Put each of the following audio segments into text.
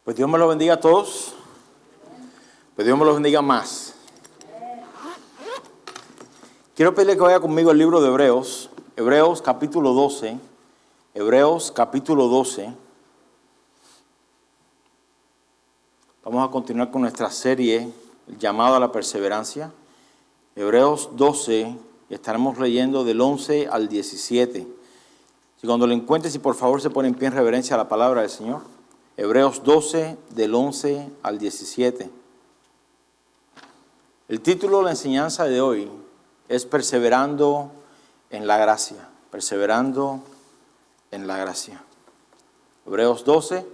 Pues Dios me lo bendiga a todos. Pues Dios me lo bendiga más. Quiero pedirle que vaya conmigo al libro de Hebreos. Hebreos capítulo 12. Hebreos capítulo 12. Vamos a continuar con nuestra serie, el llamado a la perseverancia. Hebreos 12, y estaremos leyendo del 11 al 17. Si cuando lo encuentres, si por favor se pone en pie en reverencia a la palabra del Señor. Hebreos 12, del 11 al 17. El título de la enseñanza de hoy es Perseverando en la Gracia. Perseverando en la Gracia. Hebreos 12,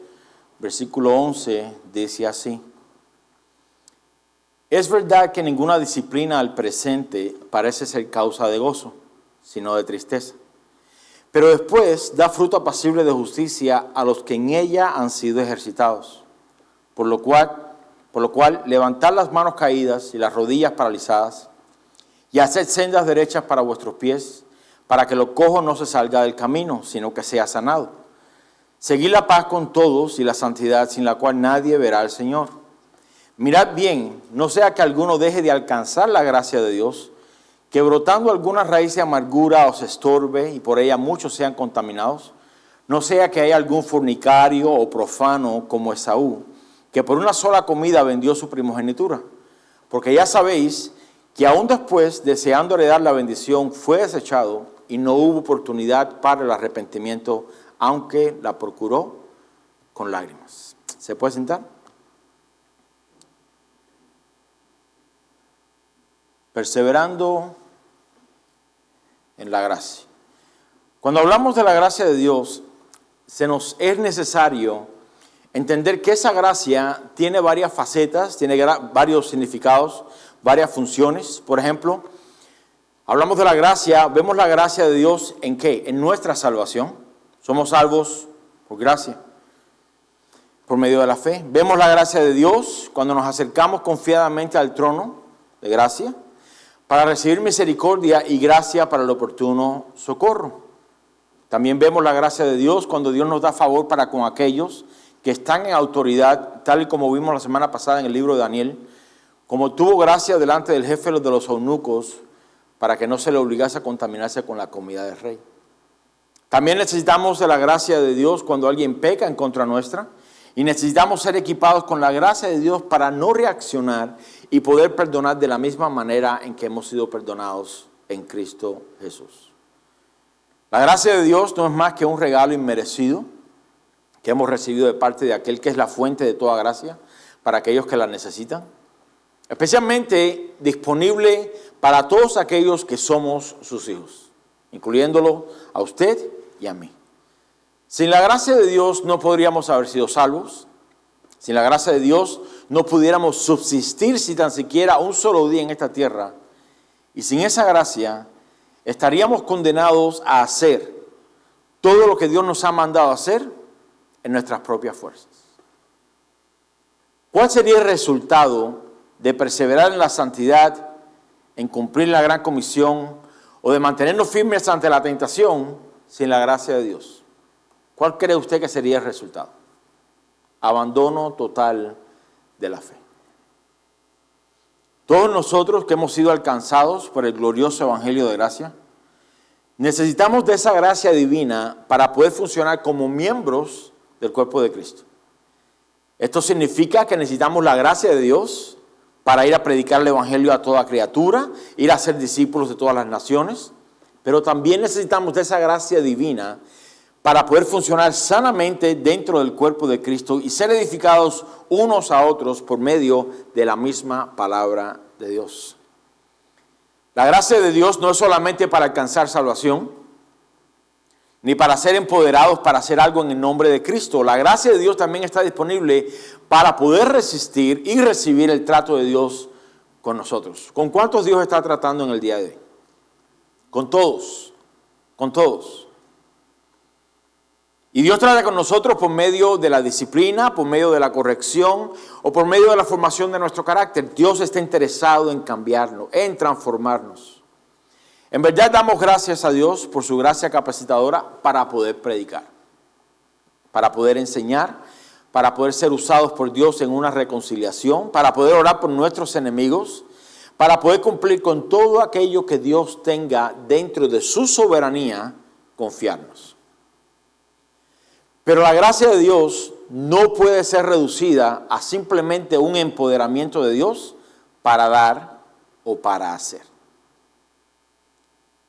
versículo 11, dice así. Es verdad que ninguna disciplina al presente parece ser causa de gozo, sino de tristeza. Pero después da fruto apacible de justicia a los que en ella han sido ejercitados. Por lo cual levantad las manos caídas y las rodillas paralizadas, y haced sendas derechas para vuestros pies, para que lo cojo no se salga del camino, sino que sea sanado. Seguid la paz con todos y la santidad, sin la cual nadie verá al Señor. Mirad bien, no sea que alguno deje de alcanzar la gracia de Dios, que brotando alguna raíz de amargura os estorbe y por ella muchos sean contaminados. No sea que haya algún fornicario o profano como Esaú, que por una sola comida vendió su primogenitura. Porque ya sabéis que aún después, deseando heredar la bendición, fue desechado y no hubo oportunidad para el arrepentimiento, aunque la procuró con lágrimas. ¿Se puede sentar? Perseverando en la gracia. Cuando hablamos de la gracia de Dios, se nos es necesario entender que esa gracia tiene varias facetas, tiene varios significados, varias funciones. Por ejemplo, hablamos de la gracia, vemos la gracia de Dios ¿en qué? En nuestra salvación. Somos salvos por gracia, por medio de la fe. Vemos la gracia de Dios cuando nos acercamos confiadamente al trono de gracia, para recibir misericordia y gracia para el oportuno socorro. También vemos la gracia de Dios cuando Dios nos da favor para con aquellos que están en autoridad, tal y como vimos la semana pasada en el libro de Daniel, como tuvo gracia delante del jefe de los eunucos para que no se le obligase a contaminarse con la comida del rey. También necesitamos de la gracia de Dios cuando alguien peca en contra nuestra, y necesitamos ser equipados con la gracia de Dios para no reaccionar y poder perdonar de la misma manera en que hemos sido perdonados en Cristo Jesús. La gracia de Dios no es más que un regalo inmerecido que hemos recibido de parte de aquel que es la fuente de toda gracia para aquellos que la necesitan. Especialmente disponible para todos aquellos que somos sus hijos, incluyéndolo a usted y a mí. Sin la gracia de Dios no podríamos haber sido salvos. Sin la gracia de Dios no pudiéramos subsistir si tan siquiera un solo día en esta tierra. Y sin esa gracia estaríamos condenados a hacer todo lo que Dios nos ha mandado a hacer en nuestras propias fuerzas. ¿Cuál sería el resultado de perseverar en la santidad, en cumplir la gran comisión o de mantenernos firmes ante la tentación sin la gracia de Dios? ¿Cuál cree usted que sería el resultado? Abandono total de la fe. Todos nosotros que hemos sido alcanzados por el glorioso evangelio de gracia, necesitamos de esa gracia divina para poder funcionar como miembros del cuerpo de Cristo. Esto significa que necesitamos la gracia de Dios para ir a predicar el evangelio a toda criatura, ir a ser discípulos de todas las naciones, pero también necesitamos de esa gracia divina para poder funcionar sanamente dentro del cuerpo de Cristo y ser edificados unos a otros por medio de la misma palabra de Dios. La gracia de Dios no es solamente para alcanzar salvación, ni para ser empoderados para hacer algo en el nombre de Cristo. La gracia de Dios también está disponible para poder resistir y recibir el trato de Dios con nosotros. ¿Con cuántos Dios está tratando en el día de hoy? Con todos, con todos. Y Dios trata con nosotros por medio de la disciplina, por medio de la corrección o por medio de la formación de nuestro carácter. Dios está interesado en cambiarnos, en transformarnos. En verdad damos gracias a Dios por su gracia capacitadora para poder predicar, para poder enseñar, para poder ser usados por Dios en una reconciliación, para poder orar por nuestros enemigos, para poder cumplir con todo aquello que Dios tenga dentro de su soberanía, confiarnos. Pero la gracia de Dios no puede ser reducida a simplemente un empoderamiento de Dios para dar o para hacer.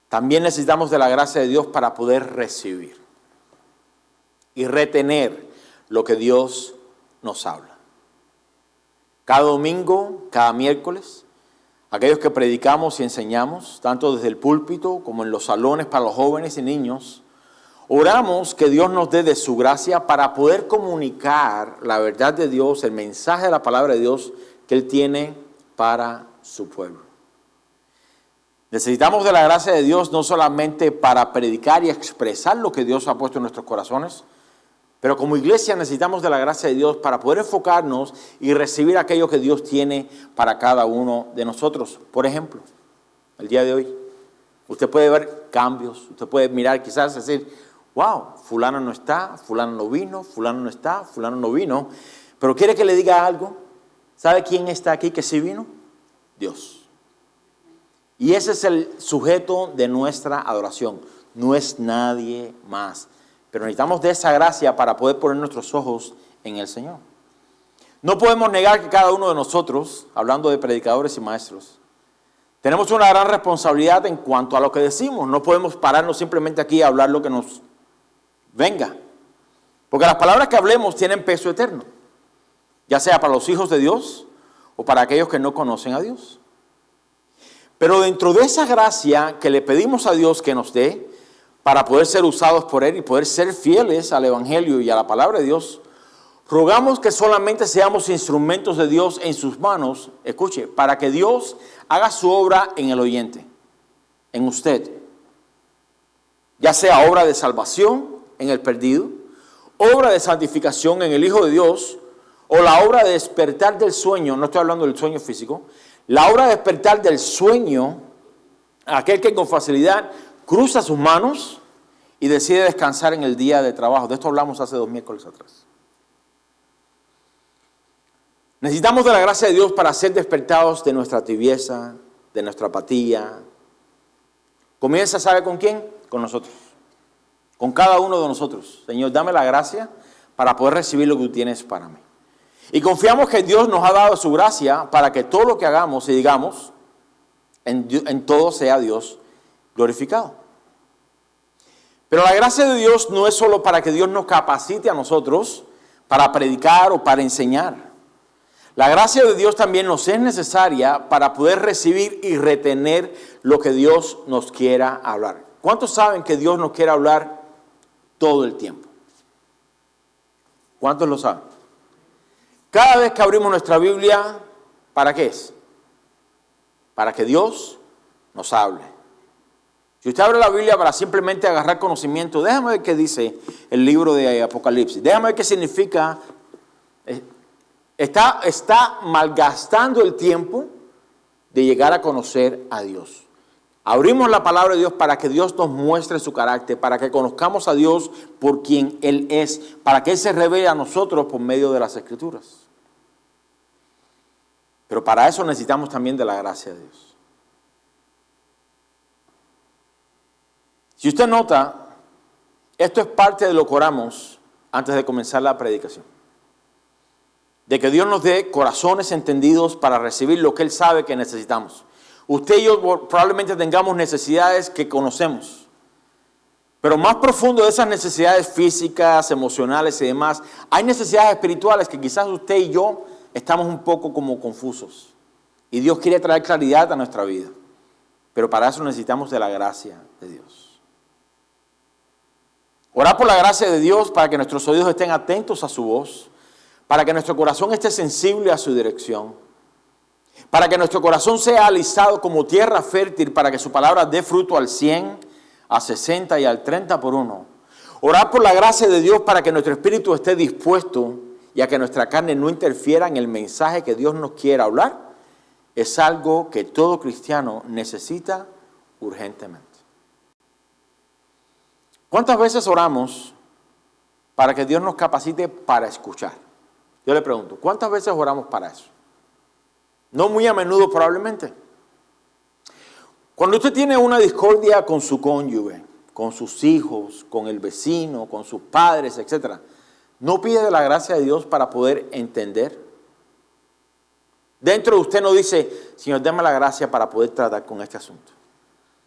También necesitamos de la gracia de Dios para poder recibir y retener lo que Dios nos habla. Cada domingo, cada miércoles, aquellos que predicamos y enseñamos, tanto desde el púlpito como en los salones para los jóvenes y niños, oramos que Dios nos dé de su gracia para poder comunicar la verdad de Dios, el mensaje de la palabra de Dios que Él tiene para su pueblo. Necesitamos de la gracia de Dios no solamente para predicar y expresar lo que Dios ha puesto en nuestros corazones, pero como iglesia necesitamos de la gracia de Dios para poder enfocarnos y recibir aquello que Dios tiene para cada uno de nosotros. Por ejemplo, el día de hoy, usted puede ver cambios, usted puede mirar quizás decir, wow, fulano no está, fulano no vino, fulano no está, fulano no vino. Pero quiere que le diga algo. ¿Sabe quién está aquí que sí vino? Dios. Y ese es el sujeto de nuestra adoración. No es nadie más. Pero necesitamos de esa gracia para poder poner nuestros ojos en el Señor. No podemos negar que cada uno de nosotros, hablando de predicadores y maestros, tenemos una gran responsabilidad en cuanto a lo que decimos. No podemos pararnos simplemente aquí a hablar lo que nos venga. Porque las palabras que hablemos tienen peso eterno. Ya sea para los hijos de Dios o para aquellos que no conocen a Dios. Pero dentro de esa gracia que le pedimos a Dios que nos dé, para poder ser usados por Él y poder ser fieles al Evangelio y a la palabra de Dios, rogamos que solamente seamos instrumentos de Dios en sus manos, escuche, para que Dios haga su obra en el oyente, en usted. Ya sea obra de salvación en el perdido, obra de santificación en el Hijo de Dios, o la obra de despertar del sueño, no estoy hablando del sueño físico, la obra de despertar del sueño, aquel que con facilidad cruza sus manos y decide descansar en el día de trabajo. De esto hablamos hace 2 miércoles atrás. Necesitamos de la gracia de Dios para ser despertados de nuestra tibieza, de nuestra apatía. Comienza, ¿sabe con quién? Con nosotros. Con cada uno de nosotros. Señor, dame la gracia para poder recibir lo que tú tienes para mí. Y confiamos que Dios nos ha dado su gracia para que todo lo que hagamos y digamos, en todo sea Dios glorificado. Pero la gracia de Dios no es solo para que Dios nos capacite a nosotros para predicar o para enseñar. La gracia de Dios también nos es necesaria para poder recibir y retener lo que Dios nos quiera hablar. ¿Cuántos saben que Dios nos quiere hablar todo el tiempo? ¿Cuántos lo saben? Cada vez que abrimos nuestra Biblia, ¿para qué es? Para que Dios nos hable. Si usted abre la Biblia para simplemente agarrar conocimiento, déjame ver qué dice el libro de Apocalipsis. Déjame ver qué significa. Está malgastando el tiempo de llegar a conocer a Dios. Abrimos la palabra de Dios para que Dios nos muestre su carácter, para que conozcamos a Dios por quien Él es, para que Él se revele a nosotros por medio de las Escrituras. Pero para eso necesitamos también de la gracia de Dios. Si usted nota, esto es parte de lo que oramos antes de comenzar la predicación. De que Dios nos dé corazones entendidos para recibir lo que Él sabe que necesitamos. Usted y yo probablemente tengamos necesidades que conocemos. Pero más profundo de esas necesidades físicas, emocionales y demás, hay necesidades espirituales que quizás usted y yo estamos un poco como confusos. Y Dios quiere traer claridad a nuestra vida. Pero para eso necesitamos de la gracia de Dios. Orar por la gracia de Dios para que nuestros oídos estén atentos a su voz, para que nuestro corazón esté sensible a su dirección, para que nuestro corazón sea alisado como tierra fértil, para que su palabra dé fruto al 100, a 60 y al 30 por uno. Orar por la gracia de Dios para que nuestro espíritu esté dispuesto y a que nuestra carne no interfiera en el mensaje que Dios nos quiere hablar, es algo que todo cristiano necesita urgentemente. ¿Cuántas veces oramos para que Dios nos capacite para escuchar? Yo le pregunto, ¿cuántas veces oramos para eso? No muy a menudo probablemente. Cuando usted tiene una discordia con su cónyuge, con sus hijos, con el vecino, con sus padres, etc., ¿no pide la gracia de Dios para poder entender? Dentro de usted no dice, Señor, dame la gracia para poder tratar con este asunto.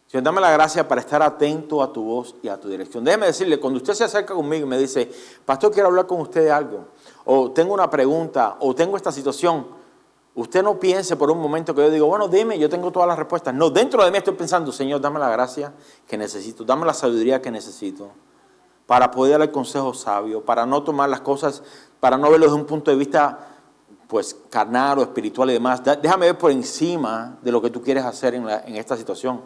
Señor, dame la gracia para estar atento a tu voz y a tu dirección. Déjeme decirle, cuando usted se acerca conmigo y me dice, pastor, quiero hablar con usted de algo, o tengo una pregunta, o tengo esta situación, usted no piense por un momento que yo digo, bueno, dime, yo tengo todas las respuestas. No, dentro de mí estoy pensando, Señor, dame la gracia que necesito, dame la sabiduría que necesito para poder dar el consejo sabio, para no tomar las cosas, para no verlo desde un punto de vista pues carnal o espiritual y demás. Déjame ver por encima de lo que tú quieres hacer en esta situación.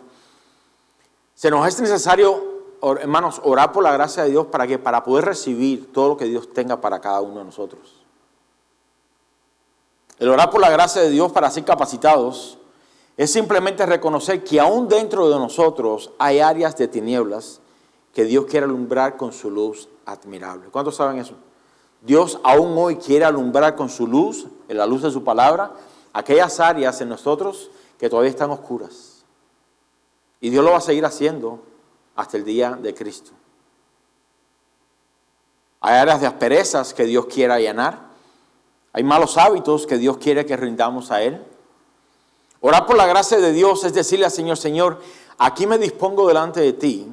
Se nos es necesario, hermanos, orar por la gracia de Dios para poder recibir todo lo que Dios tenga para cada uno de nosotros. El orar por la gracia de Dios para ser capacitados es simplemente reconocer que aún dentro de nosotros hay áreas de tinieblas que Dios quiere alumbrar con su luz admirable. ¿Cuántos saben eso? Dios aún hoy quiere alumbrar con su luz, en la luz de su palabra, aquellas áreas en nosotros que todavía están oscuras. Y Dios lo va a seguir haciendo hasta el día de Cristo. Hay áreas de asperezas que Dios quiere allanar. Hay malos hábitos que Dios quiere que rindamos a Él. Orar por la gracia de Dios es decirle al Señor, Señor, aquí me dispongo delante de ti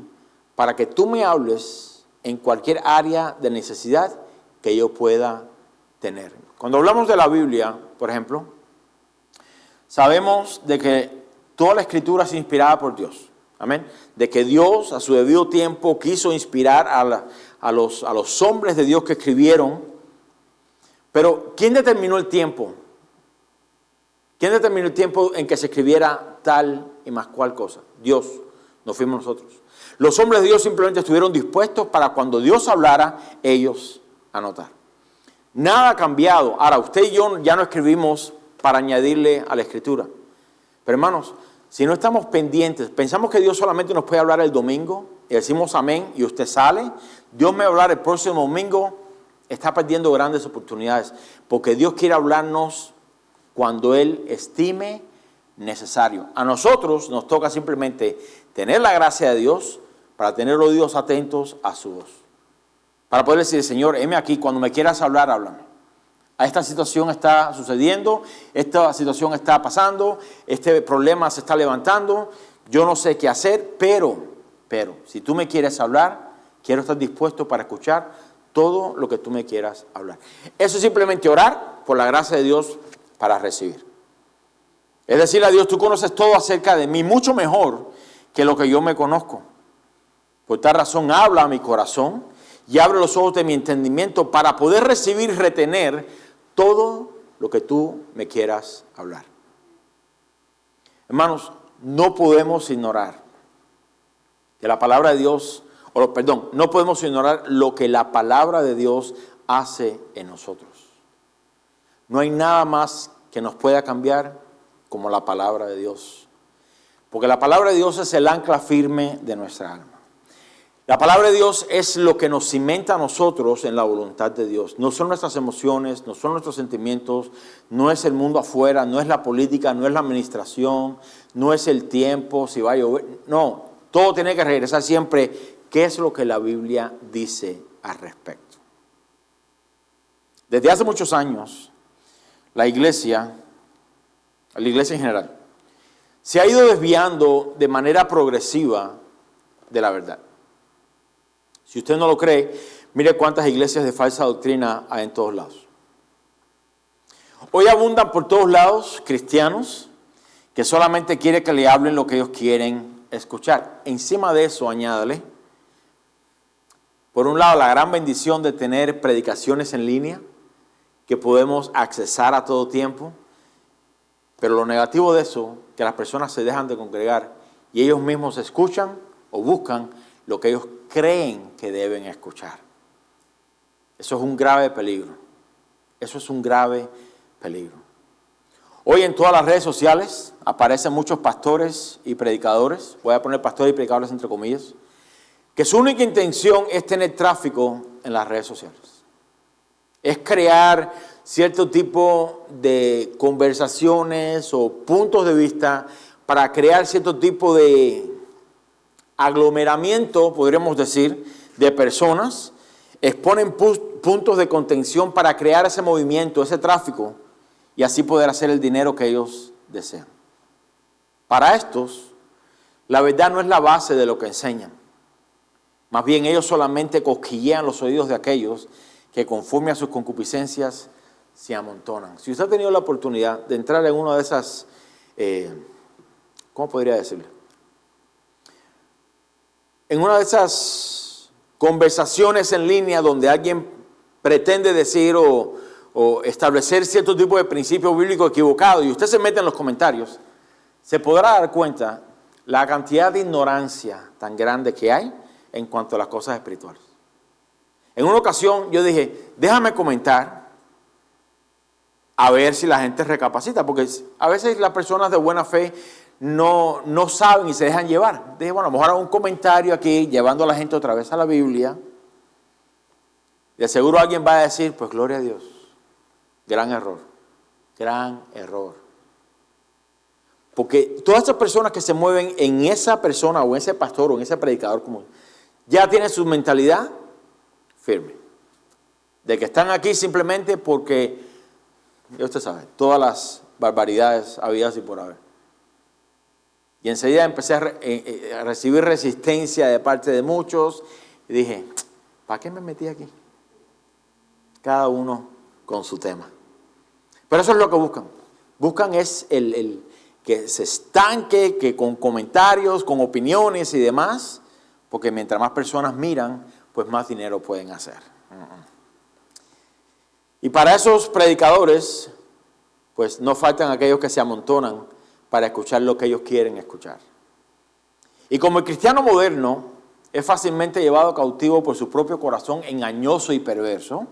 para que tú me hables en cualquier área de necesidad que yo pueda tener. Cuando hablamos de la Biblia, por ejemplo, sabemos de que toda la Escritura es inspirada por Dios. Amén. De que Dios a su debido tiempo quiso inspirar a los hombres de Dios que escribieron. Pero ¿quién determinó el tiempo? ¿Quién determinó el tiempo en que se escribiera tal y más cual cosa? Dios, no fuimos nosotros. Los hombres de Dios simplemente estuvieron dispuestos para cuando Dios hablara, ellos anotar. Nada ha cambiado. Ahora, usted y yo ya no escribimos para añadirle a la Escritura. Pero hermanos, si no estamos pendientes, pensamos que Dios solamente nos puede hablar el domingo y decimos amén y usted sale, Dios me va a hablar el próximo domingo, está perdiendo grandes oportunidades, porque Dios quiere hablarnos cuando Él estime necesario. A nosotros nos toca simplemente tener la gracia de Dios para tener los oídos atentos a su voz. Para poder decir, Señor, heme aquí, cuando me quieras hablar, háblame. Esta situación está sucediendo, esta situación está pasando, este problema se está levantando, yo no sé qué hacer, pero, si tú me quieres hablar, quiero estar dispuesto para escuchar todo lo que tú me quieras hablar. Eso es simplemente orar por la gracia de Dios para recibir. Es decir, a Dios, tú conoces todo acerca de mí, mucho mejor que lo que yo me conozco. Por tal razón, habla a mi corazón y abre los ojos de mi entendimiento para poder recibir y retener todo lo que tú me quieras hablar. Hermanos, no podemos ignorar que la palabra de Dios, no podemos ignorar lo que la palabra de Dios hace en nosotros. No hay nada más que nos pueda cambiar como la palabra de Dios. Porque la palabra de Dios es el ancla firme de nuestra alma. La palabra de Dios es lo que nos cimenta a nosotros en la voluntad de Dios. No son nuestras emociones, no son nuestros sentimientos, no es el mundo afuera, no es la política, no es la administración, no es el tiempo, si va a llover. No, todo tiene que regresar siempre. ¿Qué es lo que la Biblia dice al respecto? Desde hace muchos años, la iglesia en general, se ha ido desviando de manera progresiva de la verdad. Si usted no lo cree, mire cuántas iglesias de falsa doctrina hay en todos lados. Hoy abundan por todos lados cristianos que solamente quieren que le hablen lo que ellos quieren escuchar. Encima de eso, añádale, por un lado, la gran bendición de tener predicaciones en línea que podemos accesar a todo tiempo. Pero lo negativo de eso, que las personas se dejan de congregar y ellos mismos escuchan o buscan lo que ellos creen que deben escuchar. Eso es un grave peligro. Eso es un grave peligro. Hoy en todas las redes sociales aparecen muchos pastores y predicadores, voy a poner pastores y predicadores entre comillas, que su única intención es tener tráfico en las redes sociales. Es crear cierto tipo de conversaciones o puntos de vista para crear cierto tipo de aglomeramiento, podríamos decir, de personas, exponen puntos de contención para crear ese movimiento, ese tráfico, y así poder hacer el dinero que ellos desean. Para estos, la verdad no es la base de lo que enseñan. Más bien ellos solamente cosquillean los oídos de aquellos que conforme a sus concupiscencias se amontonan. Si usted ha tenido la oportunidad de entrar en una de esas, ¿cómo podría decirle? En una de esas conversaciones en línea donde alguien pretende decir o establecer cierto tipo de principio bíblico equivocado y usted se mete en los comentarios, se podrá dar cuenta la cantidad de ignorancia tan grande que hay en cuanto a las cosas espirituales. En una ocasión yo dije, déjame comentar a ver si la gente recapacita, porque a veces las personas de buena fe no saben y se dejan llevar. Dije, bueno, a lo mejor hago un comentario aquí, llevando a la gente otra vez a la Biblia. De seguro alguien va a decir, pues gloria a Dios. Gran error. Gran error. Porque todas esas personas que se mueven en esa persona o en ese pastor o en ese predicador común, ya tienen su mentalidad firme. De que están aquí simplemente porque, ya usted sabe, todas las barbaridades habidas y por haber. Y enseguida empecé a recibir resistencia de parte de muchos. Y dije, ¿para qué me metí aquí? Cada uno con su tema. Pero eso es lo que buscan. Buscan es el que se estanque, que con comentarios, con opiniones y demás, porque mientras más personas miran, pues más dinero pueden hacer. Y para esos predicadores, pues no faltan aquellos que se amontonan para escuchar lo que ellos quieren escuchar. Y como el cristiano moderno es fácilmente llevado cautivo por su propio corazón engañoso y perverso,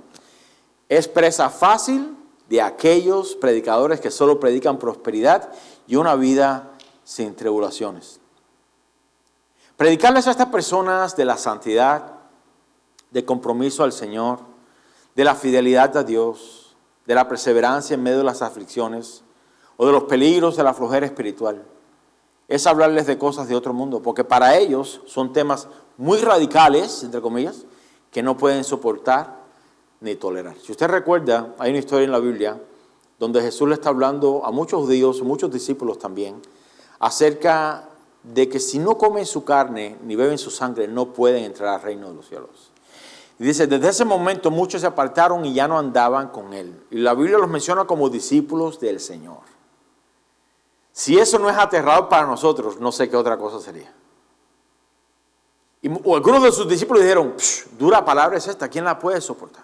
es presa fácil de aquellos predicadores que solo predican prosperidad y una vida sin tribulaciones. Predicarles a estas personas de la santidad, de compromiso al Señor, de la fidelidad a Dios, de la perseverancia en medio de las aflicciones o de los peligros de la flojera espiritual, es hablarles de cosas de otro mundo, porque para ellos son temas muy radicales, entre comillas, que no pueden soportar ni tolerar. Si usted recuerda, hay una historia en la Biblia donde Jesús le está hablando a muchos judíos, muchos discípulos también, acerca de que si no comen su carne ni beben su sangre, no pueden entrar al reino de los cielos. Y dice, desde ese momento muchos se apartaron y ya no andaban con él. Y la Biblia los menciona como discípulos del Señor. Si eso no es aterrador para nosotros, no sé qué otra cosa sería. O algunos de sus discípulos dijeron, dura palabra es esta, ¿quién la puede soportar?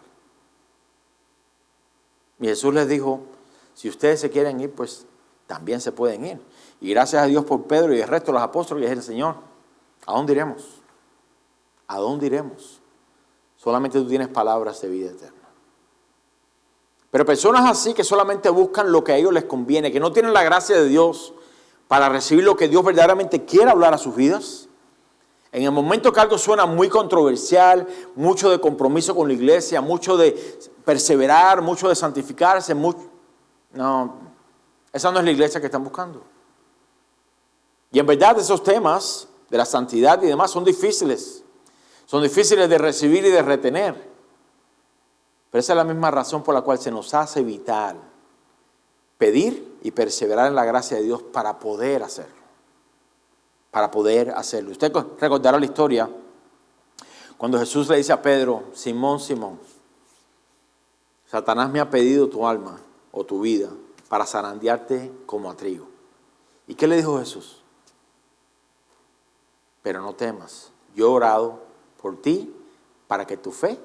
Y Jesús les dijo, si ustedes se quieren ir, pues también se pueden ir. Y gracias a Dios por Pedro y el resto de los apóstoles, y el Señor, ¿a dónde iremos? ¿A dónde iremos? Solamente tú tienes palabras de vida eterna. Pero personas así que solamente buscan lo que a ellos les conviene, que no tienen la gracia de Dios para recibir lo que Dios verdaderamente quiere hablar a sus vidas. En el momento que algo suena muy controversial, mucho de compromiso con la iglesia, mucho de perseverar, mucho de santificarse, no, esa no es la iglesia que están buscando. Y en verdad esos temas de la santidad y demás son difíciles de recibir y de retener. Pero esa es la misma razón por la cual se nos hace vital pedir y perseverar en la gracia de Dios para poder hacerlo. Para poder hacerlo. Usted recordará la historia cuando Jesús le dice a Pedro, Simón, Simón, Satanás me ha pedido tu alma o tu vida para zarandearte como a trigo. ¿Y qué le dijo Jesús? Pero no temas, yo he orado por ti para que tu fe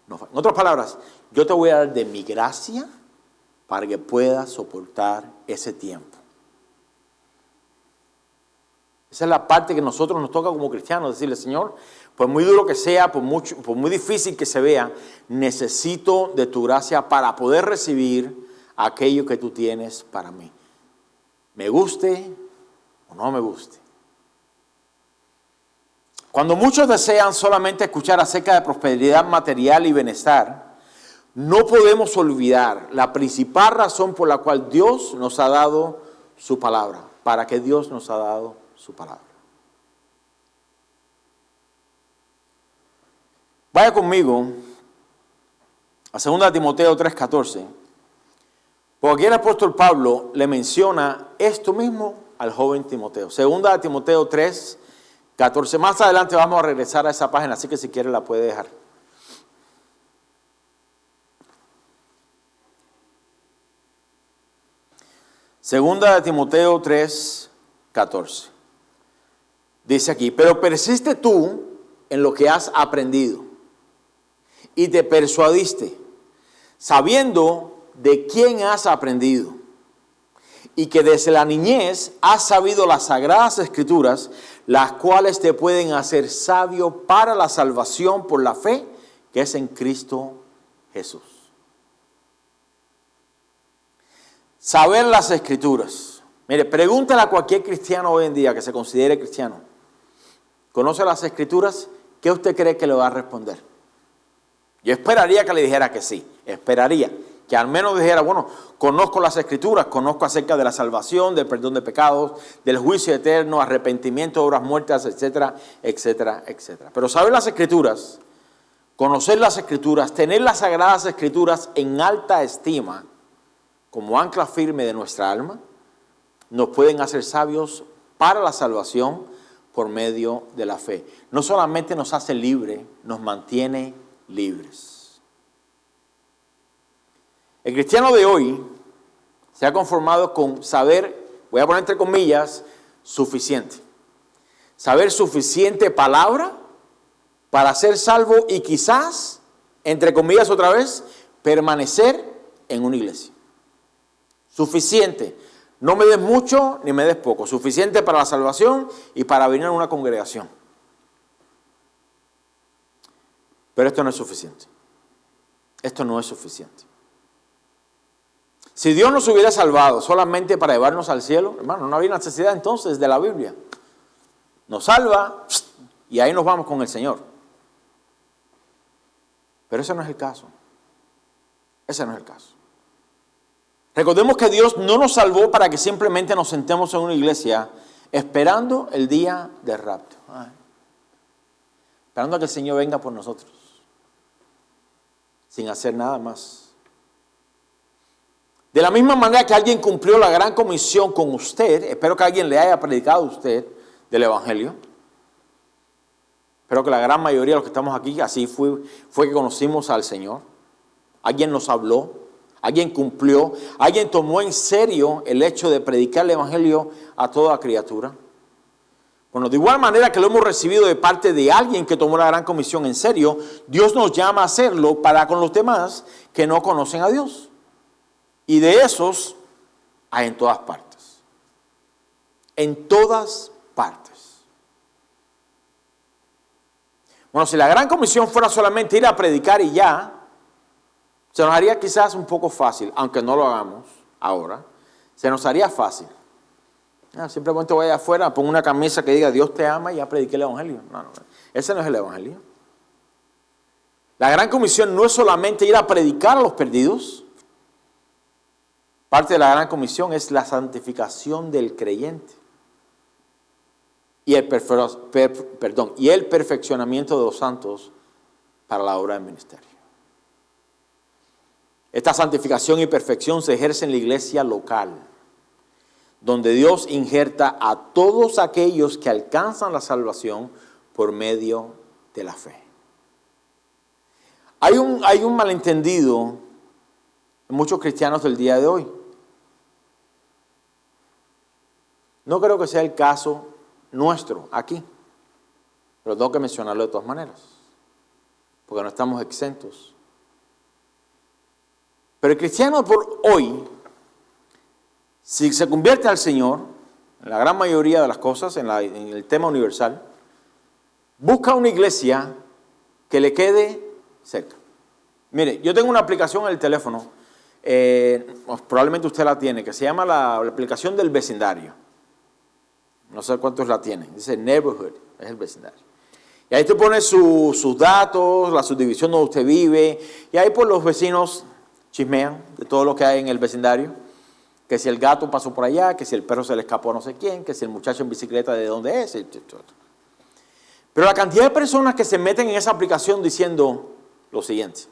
no falle. En otras palabras, yo te voy a dar de mi gracia para que puedas soportar ese tiempo. Esa es la parte que a nosotros nos toca como cristianos, decirle, Señor, por muy duro que sea, por muy difícil que se vea, necesito de tu gracia para poder recibir aquello que tú tienes para mí. Me guste o no me guste. Cuando muchos desean solamente escuchar acerca de prosperidad material y bienestar, no podemos olvidar la principal razón por la cual Dios nos ha dado su palabra. ¿Para qué Dios nos ha dado su palabra? Vaya conmigo a 2 Timoteo 3:14. Porque aquí el apóstol Pablo le menciona esto mismo al joven Timoteo. 2 Timoteo 3:14. Más adelante vamos a regresar a esa página, así que si quiere la puede dejar. 2 Timoteo 3:14. Dice aquí, pero persiste tú en lo que has aprendido y te persuadiste, sabiendo de quién has aprendido, y que desde la niñez has sabido las sagradas escrituras, las cuales te pueden hacer sabio para la salvación por la fe que es en Cristo Jesús. Saber las escrituras. Mire, pregúntale a cualquier cristiano hoy en día que se considere cristiano. ¿Conoce las escrituras? ¿Qué usted cree que le va a responder? Yo esperaría que le dijera que sí. Esperaría que al menos dijera, bueno, conozco las escrituras, conozco acerca de la salvación, del perdón de pecados, del juicio eterno, arrepentimiento, obras muertas, etcétera, etcétera, etcétera. Pero saber las escrituras, conocer las escrituras, tener las sagradas escrituras en alta estima, como ancla firme de nuestra alma, nos pueden hacer sabios para la salvación por medio de la fe. No solamente nos hace libres, nos mantiene libres. El cristiano de hoy se ha conformado con saber, voy a poner entre comillas, suficiente. Saber suficiente palabra para ser salvo y quizás, entre comillas otra vez, permanecer en una iglesia. Suficiente. No me des mucho ni me des poco. Suficiente para la salvación y para venir a una congregación. Pero esto no es suficiente. Esto no es suficiente. Si Dios nos hubiera salvado solamente para llevarnos al cielo, hermano, no había necesidad entonces de la Biblia. Nos salva y ahí nos vamos con el Señor. Pero ese no es el caso. Ese no es el caso. Recordemos que Dios no nos salvó para que simplemente nos sentemos en una iglesia esperando el día del rapto. Esperando a que el Señor venga por nosotros. Sin hacer nada más. De la misma manera que alguien cumplió la gran comisión con usted, espero que alguien le haya predicado a usted del Evangelio. Espero que la gran mayoría de los que estamos aquí, así fue que conocimos al Señor. Alguien nos habló, alguien cumplió, alguien tomó en serio el hecho de predicar el Evangelio a toda criatura. Bueno, de igual manera que lo hemos recibido de parte de alguien que tomó la gran comisión en serio, Dios nos llama a hacerlo para con los demás que no conocen a Dios. Y de esos hay en todas partes. En todas partes. Bueno, si la gran comisión fuera solamente ir a predicar y ya, se nos haría quizás un poco fácil, aunque no lo hagamos ahora, se nos haría fácil. Simplemente voy afuera, pongo una camisa que diga Dios te ama y ya prediqué el Evangelio. No, ese no es el Evangelio. La gran comisión no es solamente ir a predicar a los perdidos. Parte de la gran comisión es la santificación del creyente y el perfeccionamiento de los santos para la obra del ministerio. Esta santificación y perfección se ejerce en la iglesia local, donde Dios injerta a todos aquellos que alcanzan la salvación por medio de la fe. Hay un malentendido en muchos cristianos del día de hoy. No creo que sea el caso nuestro aquí, pero tengo que mencionarlo de todas maneras, porque no estamos exentos. Pero el cristiano por hoy, si se convierte al Señor, en la gran mayoría de las cosas, en el tema universal, busca una iglesia que le quede cerca. Mire, yo tengo una aplicación en el teléfono, probablemente usted la tiene, que se llama la aplicación del vecindario. No sé cuántos la tienen. Dice Neighborhood, es el vecindario. Y ahí te pone sus datos, la subdivisión donde usted vive. Y ahí pues los vecinos chismean de todo lo que hay en el vecindario. Que si el gato pasó por allá, que si el perro se le escapó a no sé quién, que si el muchacho en bicicleta de dónde es. Pero la cantidad de personas que se meten en esa aplicación diciendo lo siguiente.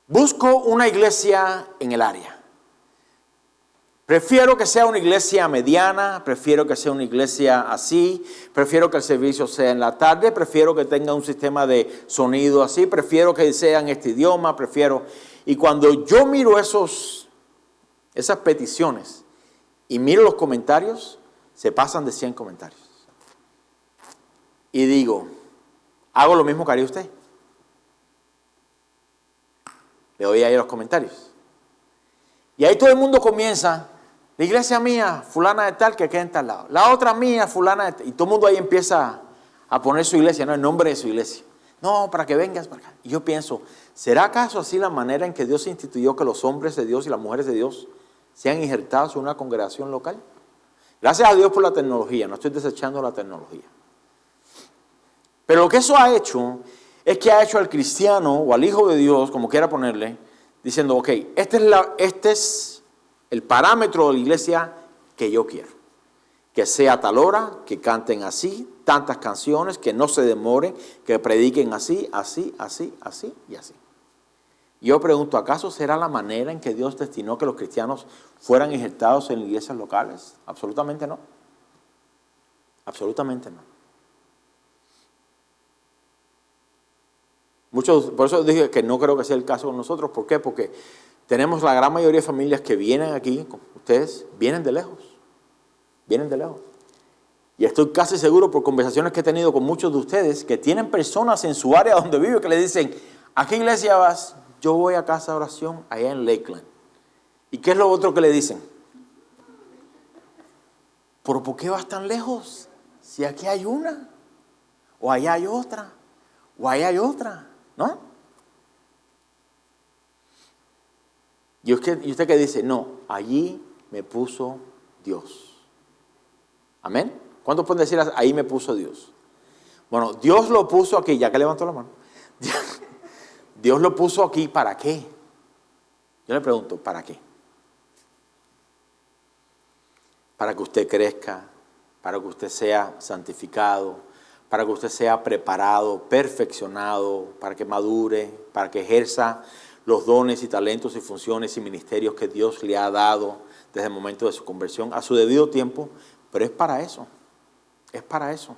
Busco una iglesia en el área. Prefiero que sea una iglesia mediana, prefiero que sea una iglesia así, prefiero que el servicio sea en la tarde, prefiero que tenga un sistema de sonido así, prefiero que sea en este idioma, prefiero... Y cuando yo miro esas peticiones y miro los comentarios, se pasan de 100 comentarios. Y digo, hago lo mismo que haría usted. Le doy ahí los comentarios. Y ahí todo el mundo comienza... La iglesia mía, fulana de tal, que queda en tal lado. La otra mía, fulana de tal. Y todo el mundo ahí empieza a poner su iglesia, no, el nombre de su iglesia. No, para que vengas para acá. Y yo pienso, ¿será acaso así la manera en que Dios instituyó que los hombres de Dios y las mujeres de Dios sean injertados en una congregación local? Gracias a Dios por la tecnología, no estoy desechando la tecnología. Pero lo que eso ha hecho, es que ha hecho al cristiano o al hijo de Dios, como quiera ponerle, diciendo, ok, este es el parámetro de la iglesia que yo quiero. Que sea a tal hora, que canten así, tantas canciones, que no se demoren, que prediquen así, así, así, así y así. Yo pregunto, ¿acaso será la manera en que Dios destinó que los cristianos fueran injertados en iglesias locales? Absolutamente no. Absolutamente no. Por eso dije que no creo que sea el caso con nosotros. ¿Por qué? Porque tenemos la gran mayoría de familias que vienen aquí, ustedes vienen de lejos. Vienen de lejos. Y estoy casi seguro por conversaciones que he tenido con muchos de ustedes que tienen personas en su área donde viven que le dicen, ¿a qué iglesia vas? Yo voy a casa de oración allá en Lakeland. ¿Y qué es lo otro que le dicen? ¿Pero por qué vas tan lejos? Si aquí hay una, o allá hay otra, o allá hay otra, ¿no? Y usted que dice, no, allí me puso Dios. ¿Amén? ¿Cuántos pueden decir, ahí me puso Dios? Bueno, Dios lo puso aquí, ya que levantó la mano. Dios lo puso aquí, ¿para qué? Yo le pregunto, ¿para qué? Para que usted crezca, para que usted sea santificado, para que usted sea preparado, perfeccionado, para que madure, para que ejerza los dones y talentos y funciones y ministerios que Dios le ha dado desde el momento de su conversión a su debido tiempo, pero es para eso, es para eso.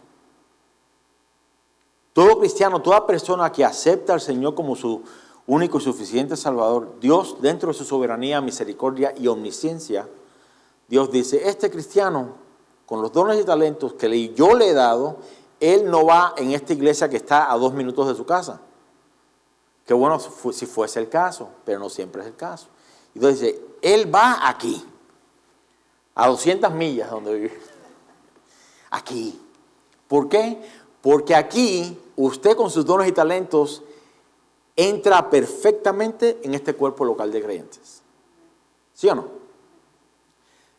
Todo cristiano, toda persona que acepta al Señor como su único y suficiente Salvador, Dios dentro de su soberanía, misericordia y omnisciencia, Dios dice, este cristiano con los dones y talentos que yo le he dado, él no va en esta iglesia que está a 2 minutos de su casa. Qué bueno si fuese el caso, pero no siempre es el caso. Entonces dice, él va aquí, a 200 millas donde vive. Aquí. ¿Por qué? Porque aquí usted con sus dones y talentos entra perfectamente en este cuerpo local de creyentes. ¿Sí o no?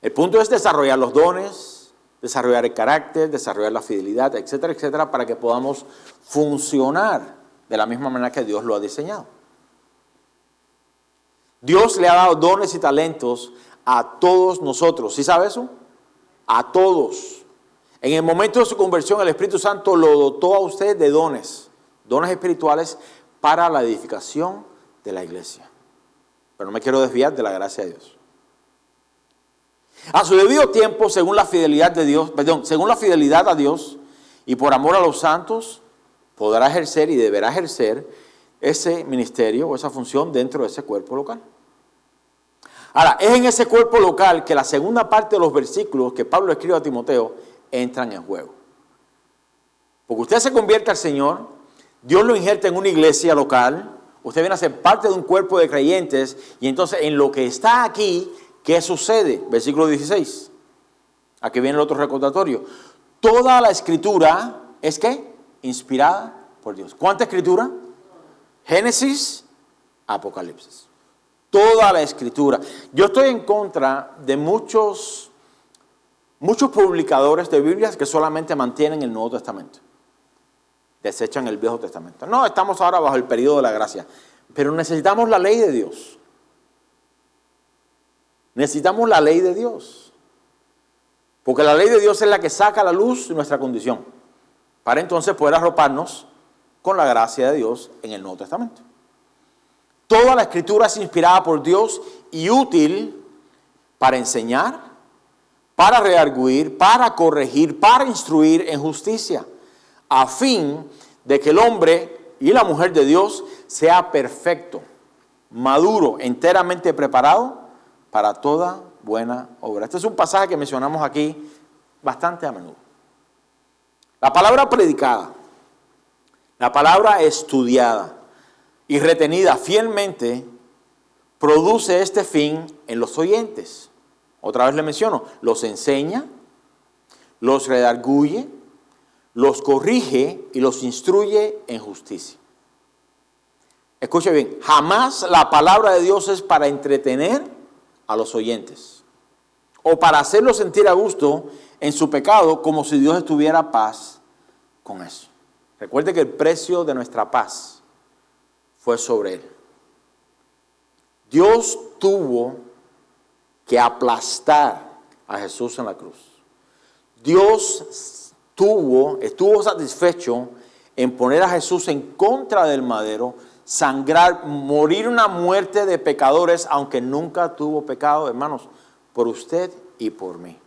El punto es desarrollar los dones, desarrollar el carácter, desarrollar la fidelidad, etcétera, etcétera, para que podamos funcionar de la misma manera que Dios lo ha diseñado. Dios le ha dado dones y talentos a todos nosotros. ¿Sí sabe eso? A todos. En el momento de su conversión, el Espíritu Santo lo dotó a usted de dones espirituales para la edificación de la iglesia. Pero no me quiero desviar de la gracia de Dios. A su debido tiempo, según la fidelidad a Dios y por amor a los santos, podrá ejercer y deberá ejercer ese ministerio o esa función dentro de ese cuerpo local. Ahora, es en ese cuerpo local que la segunda parte de los versículos que Pablo escribe a Timoteo entran en juego. Porque usted se convierte al Señor, Dios lo injerta en una iglesia local, usted viene a ser parte de un cuerpo de creyentes y entonces en lo que está aquí, ¿qué sucede? Versículo 16. Aquí viene el otro recordatorio. Toda la escritura es ¿qué? Inspirada por Dios. ¿Cuánta escritura? Génesis, Apocalipsis. Toda la escritura. Yo estoy en contra de muchos publicadores de Biblias que solamente mantienen el Nuevo Testamento. desechan el Viejo Testamento. No, estamos ahora bajo el periodo de la gracia. Pero necesitamos la ley de Dios. Necesitamos la ley de Dios. Porque la ley de Dios es la que saca a la luz nuestra condición. Para entonces poder arroparnos con la gracia de Dios en el Nuevo Testamento. Toda la Escritura es inspirada por Dios y útil para enseñar, para redarguir, para corregir, para instruir en justicia, a fin de que el hombre y la mujer de Dios sea perfecto, maduro, enteramente preparado para toda buena obra. Este es un pasaje que mencionamos aquí bastante a menudo. La palabra predicada, la palabra estudiada y retenida fielmente produce este fin en los oyentes. Otra vez le menciono, los enseña, los redarguye, los corrige y los instruye en justicia. Escuche bien, jamás la palabra de Dios es para entretener a los oyentes o para hacerlos sentir a gusto en su pecado como si Dios estuviera en paz con eso. Recuerde que el precio de nuestra paz fue sobre él. Dios tuvo que aplastar a Jesús en la cruz. Dios estuvo satisfecho en poner a Jesús en contra del madero, sangrar, morir una muerte de pecadores, aunque nunca tuvo pecado, hermanos, por usted y por mí.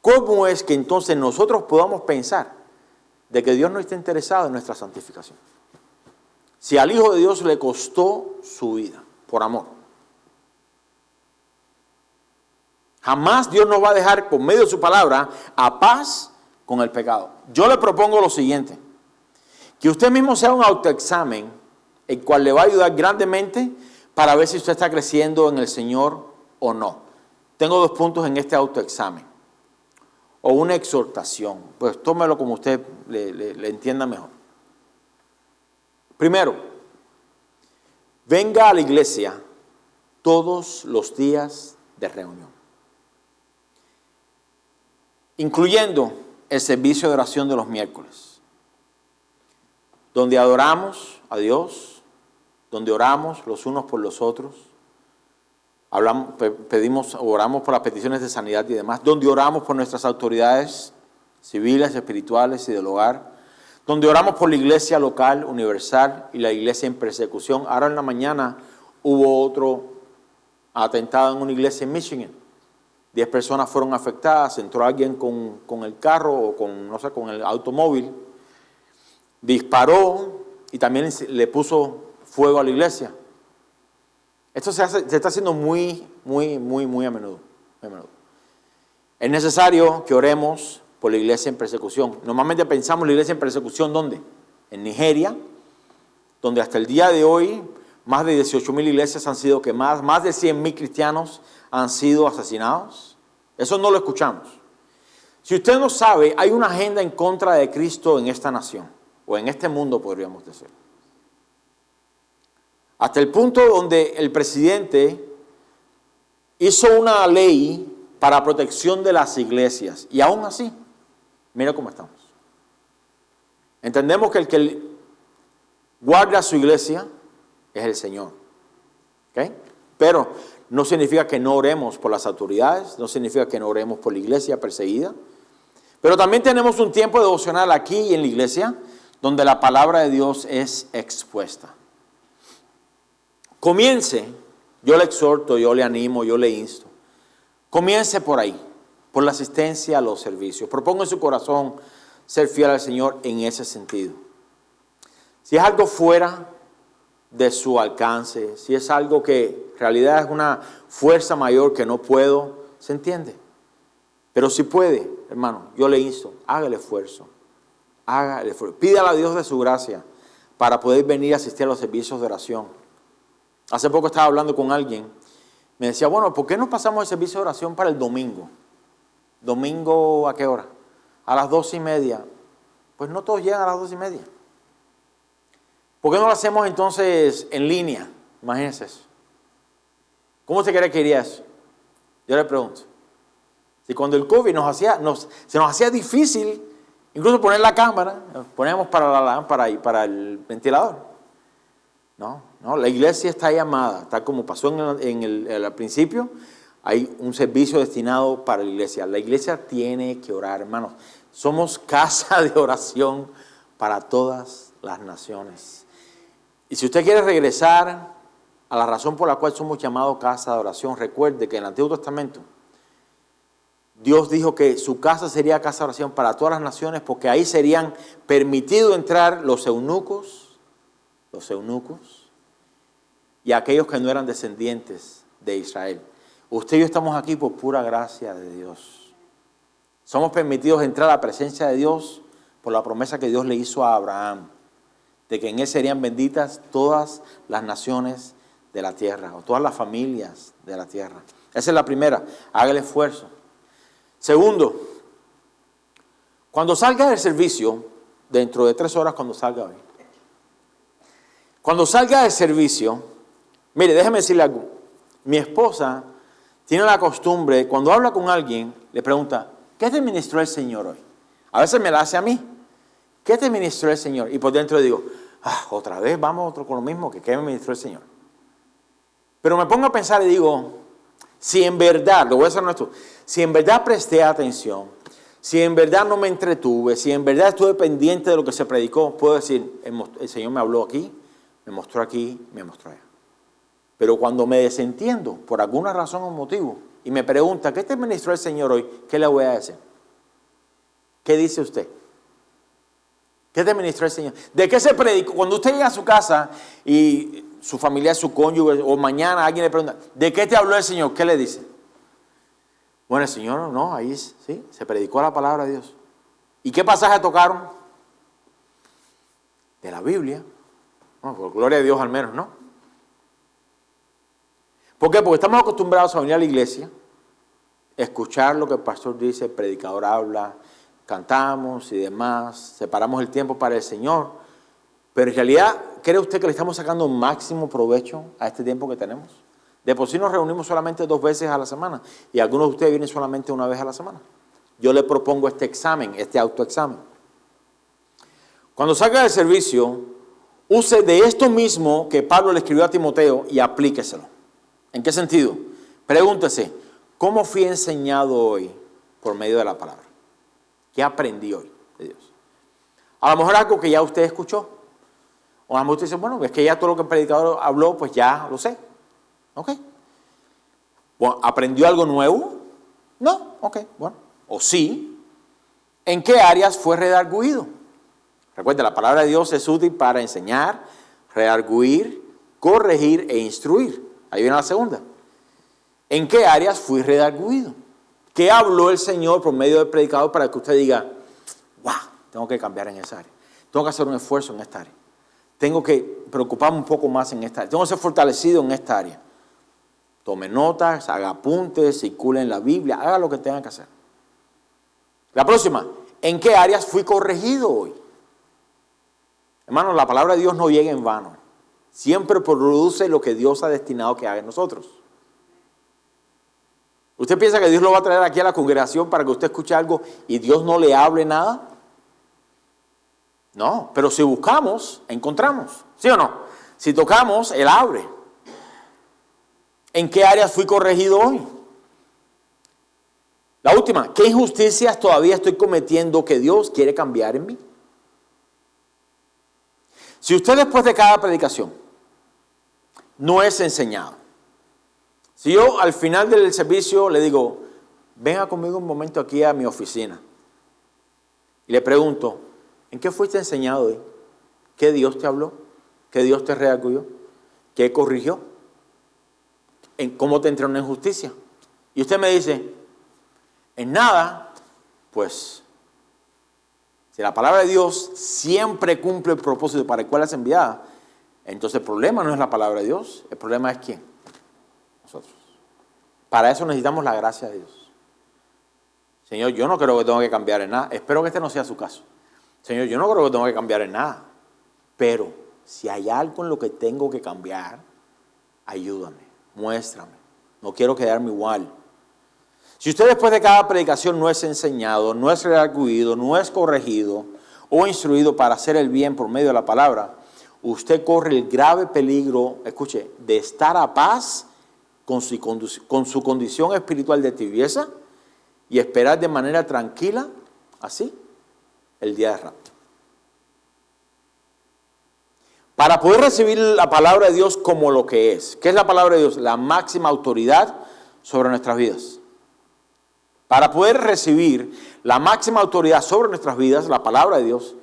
¿Cómo es que entonces nosotros podamos pensar de que Dios no está interesado en nuestra santificación? Si al Hijo de Dios le costó su vida por amor. Jamás Dios nos va a dejar por medio de su palabra a paz con el pecado. Yo le propongo lo siguiente, que usted mismo sea un autoexamen, el cual le va a ayudar grandemente para ver si usted está creciendo en el Señor o no. Tengo 2 puntos en este autoexamen, o una exhortación, pues tómelo como usted le entienda mejor. Primero, venga a la iglesia todos los días de reunión, incluyendo el servicio de oración de los miércoles, donde adoramos a Dios, donde oramos los unos por los otros, oramos por las peticiones de sanidad y demás, donde oramos por nuestras autoridades civiles, espirituales y del hogar, donde oramos por la iglesia local, universal y la iglesia en persecución. Ahora en la mañana hubo otro atentado en una iglesia en Michigan. 10 personas fueron afectadas, entró alguien con el carro o con el automóvil, disparó y también le puso fuego a la iglesia. Esto se está haciendo muy a menudo. Es necesario que oremos por la iglesia en persecución. Normalmente pensamos en la iglesia en persecución, ¿dónde? En Nigeria, donde hasta el día de hoy más de 18,000 iglesias han sido quemadas, más de 100,000 cristianos han sido asesinados. Eso no lo escuchamos. Si usted no sabe, hay una agenda en contra de Cristo en esta nación, o en este mundo podríamos decir. Hasta el punto donde el presidente hizo una ley para protección de las iglesias, y aún así, mira cómo estamos. Entendemos que el que guarda su iglesia es el Señor. ¿Okay? Pero no significa que no oremos por las autoridades, no significa que no oremos por la iglesia perseguida. Pero también tenemos un tiempo devocional aquí en la iglesia, donde la palabra de Dios es expuesta. Comience, yo le exhorto, yo le animo, yo le insto. Comience por ahí, por la asistencia a los servicios. Proponga en su corazón ser fiel al Señor en ese sentido. Si es algo fuera de su alcance, si es algo que en realidad es una fuerza mayor que no puedo, se entiende. Pero si puede, hermano, yo le insto, haga el esfuerzo. Pídale a Dios de su gracia para poder venir a asistir a los servicios de oración. Hace poco estaba hablando con alguien, me decía, bueno, ¿por qué no pasamos el servicio de oración para el domingo? ¿Domingo a qué hora? A las 2:30. Pues no todos llegan a las 2:30. ¿Por qué no lo hacemos entonces en línea? Imagínense eso. ¿Cómo se cree que iría eso? Yo le pregunto. Si cuando el COVID se nos hacía difícil Incluso poner la cámara, ponemos para la lámpara y para el ventilador. No, la iglesia está llamada, tal como pasó al principio, hay un servicio destinado para la iglesia. La iglesia tiene que orar, hermanos. Somos casa de oración para todas las naciones. Y si usted quiere regresar a la razón por la cual somos llamados casa de oración, recuerde que en el Antiguo Testamento Dios dijo que su casa sería casa de oración para todas las naciones, porque ahí serían permitidos entrar los eunucos y aquellos que no eran descendientes de Israel. Usted y yo estamos aquí por pura gracia de Dios. Somos permitidos entrar a la presencia de Dios por la promesa que Dios le hizo a Abraham, de que en él serían benditas todas las naciones de la tierra, o todas las familias de la tierra. Esa es la primera, haga el esfuerzo. Segundo, cuando salga del servicio, dentro de 3 horas cuando salga hoy, cuando salga del servicio, mire, déjeme decirle algo. Mi esposa tiene la costumbre, cuando habla con alguien, le pregunta, ¿qué te ministró el Señor hoy? A veces me la hace a mí. ¿Qué te ministró el Señor? Y por dentro le digo, otra vez vamos con lo mismo, ¿qué me ministró el Señor? Pero me pongo a pensar y digo, si en verdad, lo voy a hacer honesto, si en verdad presté atención, si en verdad no me entretuve, si en verdad estuve pendiente de lo que se predicó, puedo decir, el Señor me habló aquí, me mostró aquí, me mostró allá. Pero cuando me desentiendo, por alguna razón o motivo, y me pregunta, ¿qué te ministró el Señor hoy? ¿Qué le voy a decir? ¿Qué dice usted? ¿Qué te ministró el Señor? ¿De qué se predicó? Cuando usted llega a su casa y su familia, su cónyuge, o mañana alguien le pregunta, ¿de qué te habló el Señor? ¿Qué le dice? Bueno, el Señor, no, ahí sí, se predicó la palabra de Dios. ¿Y qué pasaje tocaron? De la Biblia. Bueno, por gloria a Dios al menos, ¿no? ¿Por qué? Porque estamos acostumbrados a venir a la iglesia, escuchar lo que el pastor dice, el predicador habla, cantamos y demás, separamos el tiempo para el Señor, pero en realidad, ¿cree usted que le estamos sacando máximo provecho a este tiempo que tenemos? De por sí nos reunimos solamente 2 veces a la semana y algunos de ustedes vienen solamente 1 vez a la semana. Yo le propongo este examen, este autoexamen. Cuando salga del servicio, use de esto mismo que Pablo le escribió a Timoteo y aplíqueselo. ¿En qué sentido? Pregúntese, ¿cómo fui enseñado hoy por medio de la palabra? ¿Qué aprendí hoy de Dios? A lo mejor algo que ya usted escuchó. O a lo mejor usted dice, bueno, es que ya todo lo que el predicador habló, pues ya lo sé. ¿Ok? Bueno, ¿aprendió algo nuevo? No, ok, bueno. O sí. ¿En qué áreas fue redarguido? Recuerda, la palabra de Dios es útil para enseñar, redarguir, corregir e instruir. Ahí viene la segunda. ¿En qué áreas fui redarguido? ¿Qué habló el Señor por medio del predicador para que usted diga, wow, tengo que cambiar en esa área? Tengo que hacer un esfuerzo en esta área. Tengo que preocuparme un poco más en esta área. Tengo que ser fortalecido en esta área. Tome notas, haga apuntes, circule en la Biblia, haga lo que tenga que hacer. La próxima, ¿en qué áreas fui corregido hoy? Hermanos, la palabra de Dios no llega en vano. Siempre produce lo que Dios ha destinado que haga en nosotros. ¿Usted piensa que Dios lo va a traer aquí a la congregación para que usted escuche algo y Dios no le hable nada? No, pero si buscamos, encontramos. ¿Sí o no? Si tocamos, Él abre. ¿En qué áreas fui corregido hoy? La última, ¿qué injusticias todavía estoy cometiendo que Dios quiere cambiar en mí? Si usted después de cada predicación no es enseñado, si yo al final del servicio le digo, venga conmigo un momento aquí a mi oficina, y le pregunto, ¿en qué fuiste enseñado hoy? ¿Qué Dios te habló? ¿Qué Dios te redarguyó? ¿Qué corrigió? ¿En cómo te entró una injusticia? Y usted me dice, en nada, pues, si la palabra de Dios siempre cumple el propósito para el cual es enviada, entonces el problema no es la palabra de Dios, el problema es ¿quién? Nosotros. Para eso necesitamos la gracia de Dios. Señor, yo no creo que tenga que cambiar en nada. Espero que este no sea su caso. Señor, yo no creo que tenga que cambiar en nada. Pero si hay algo en lo que tengo que cambiar, ayúdame, muéstrame. No quiero quedarme igual. Si usted después de cada predicación no es enseñado, no es redarguido, no es corregido o instruido para hacer el bien por medio de la palabra, usted corre el grave peligro, escuche, de estar a paz con su condición espiritual de tibieza y esperar de manera tranquila, así, el día de rapto. Para poder recibir la palabra de Dios como lo que es. ¿Qué es la palabra de Dios? La máxima autoridad sobre nuestras vidas. Para poder recibir la máxima autoridad sobre nuestras vidas, la palabra de Dios,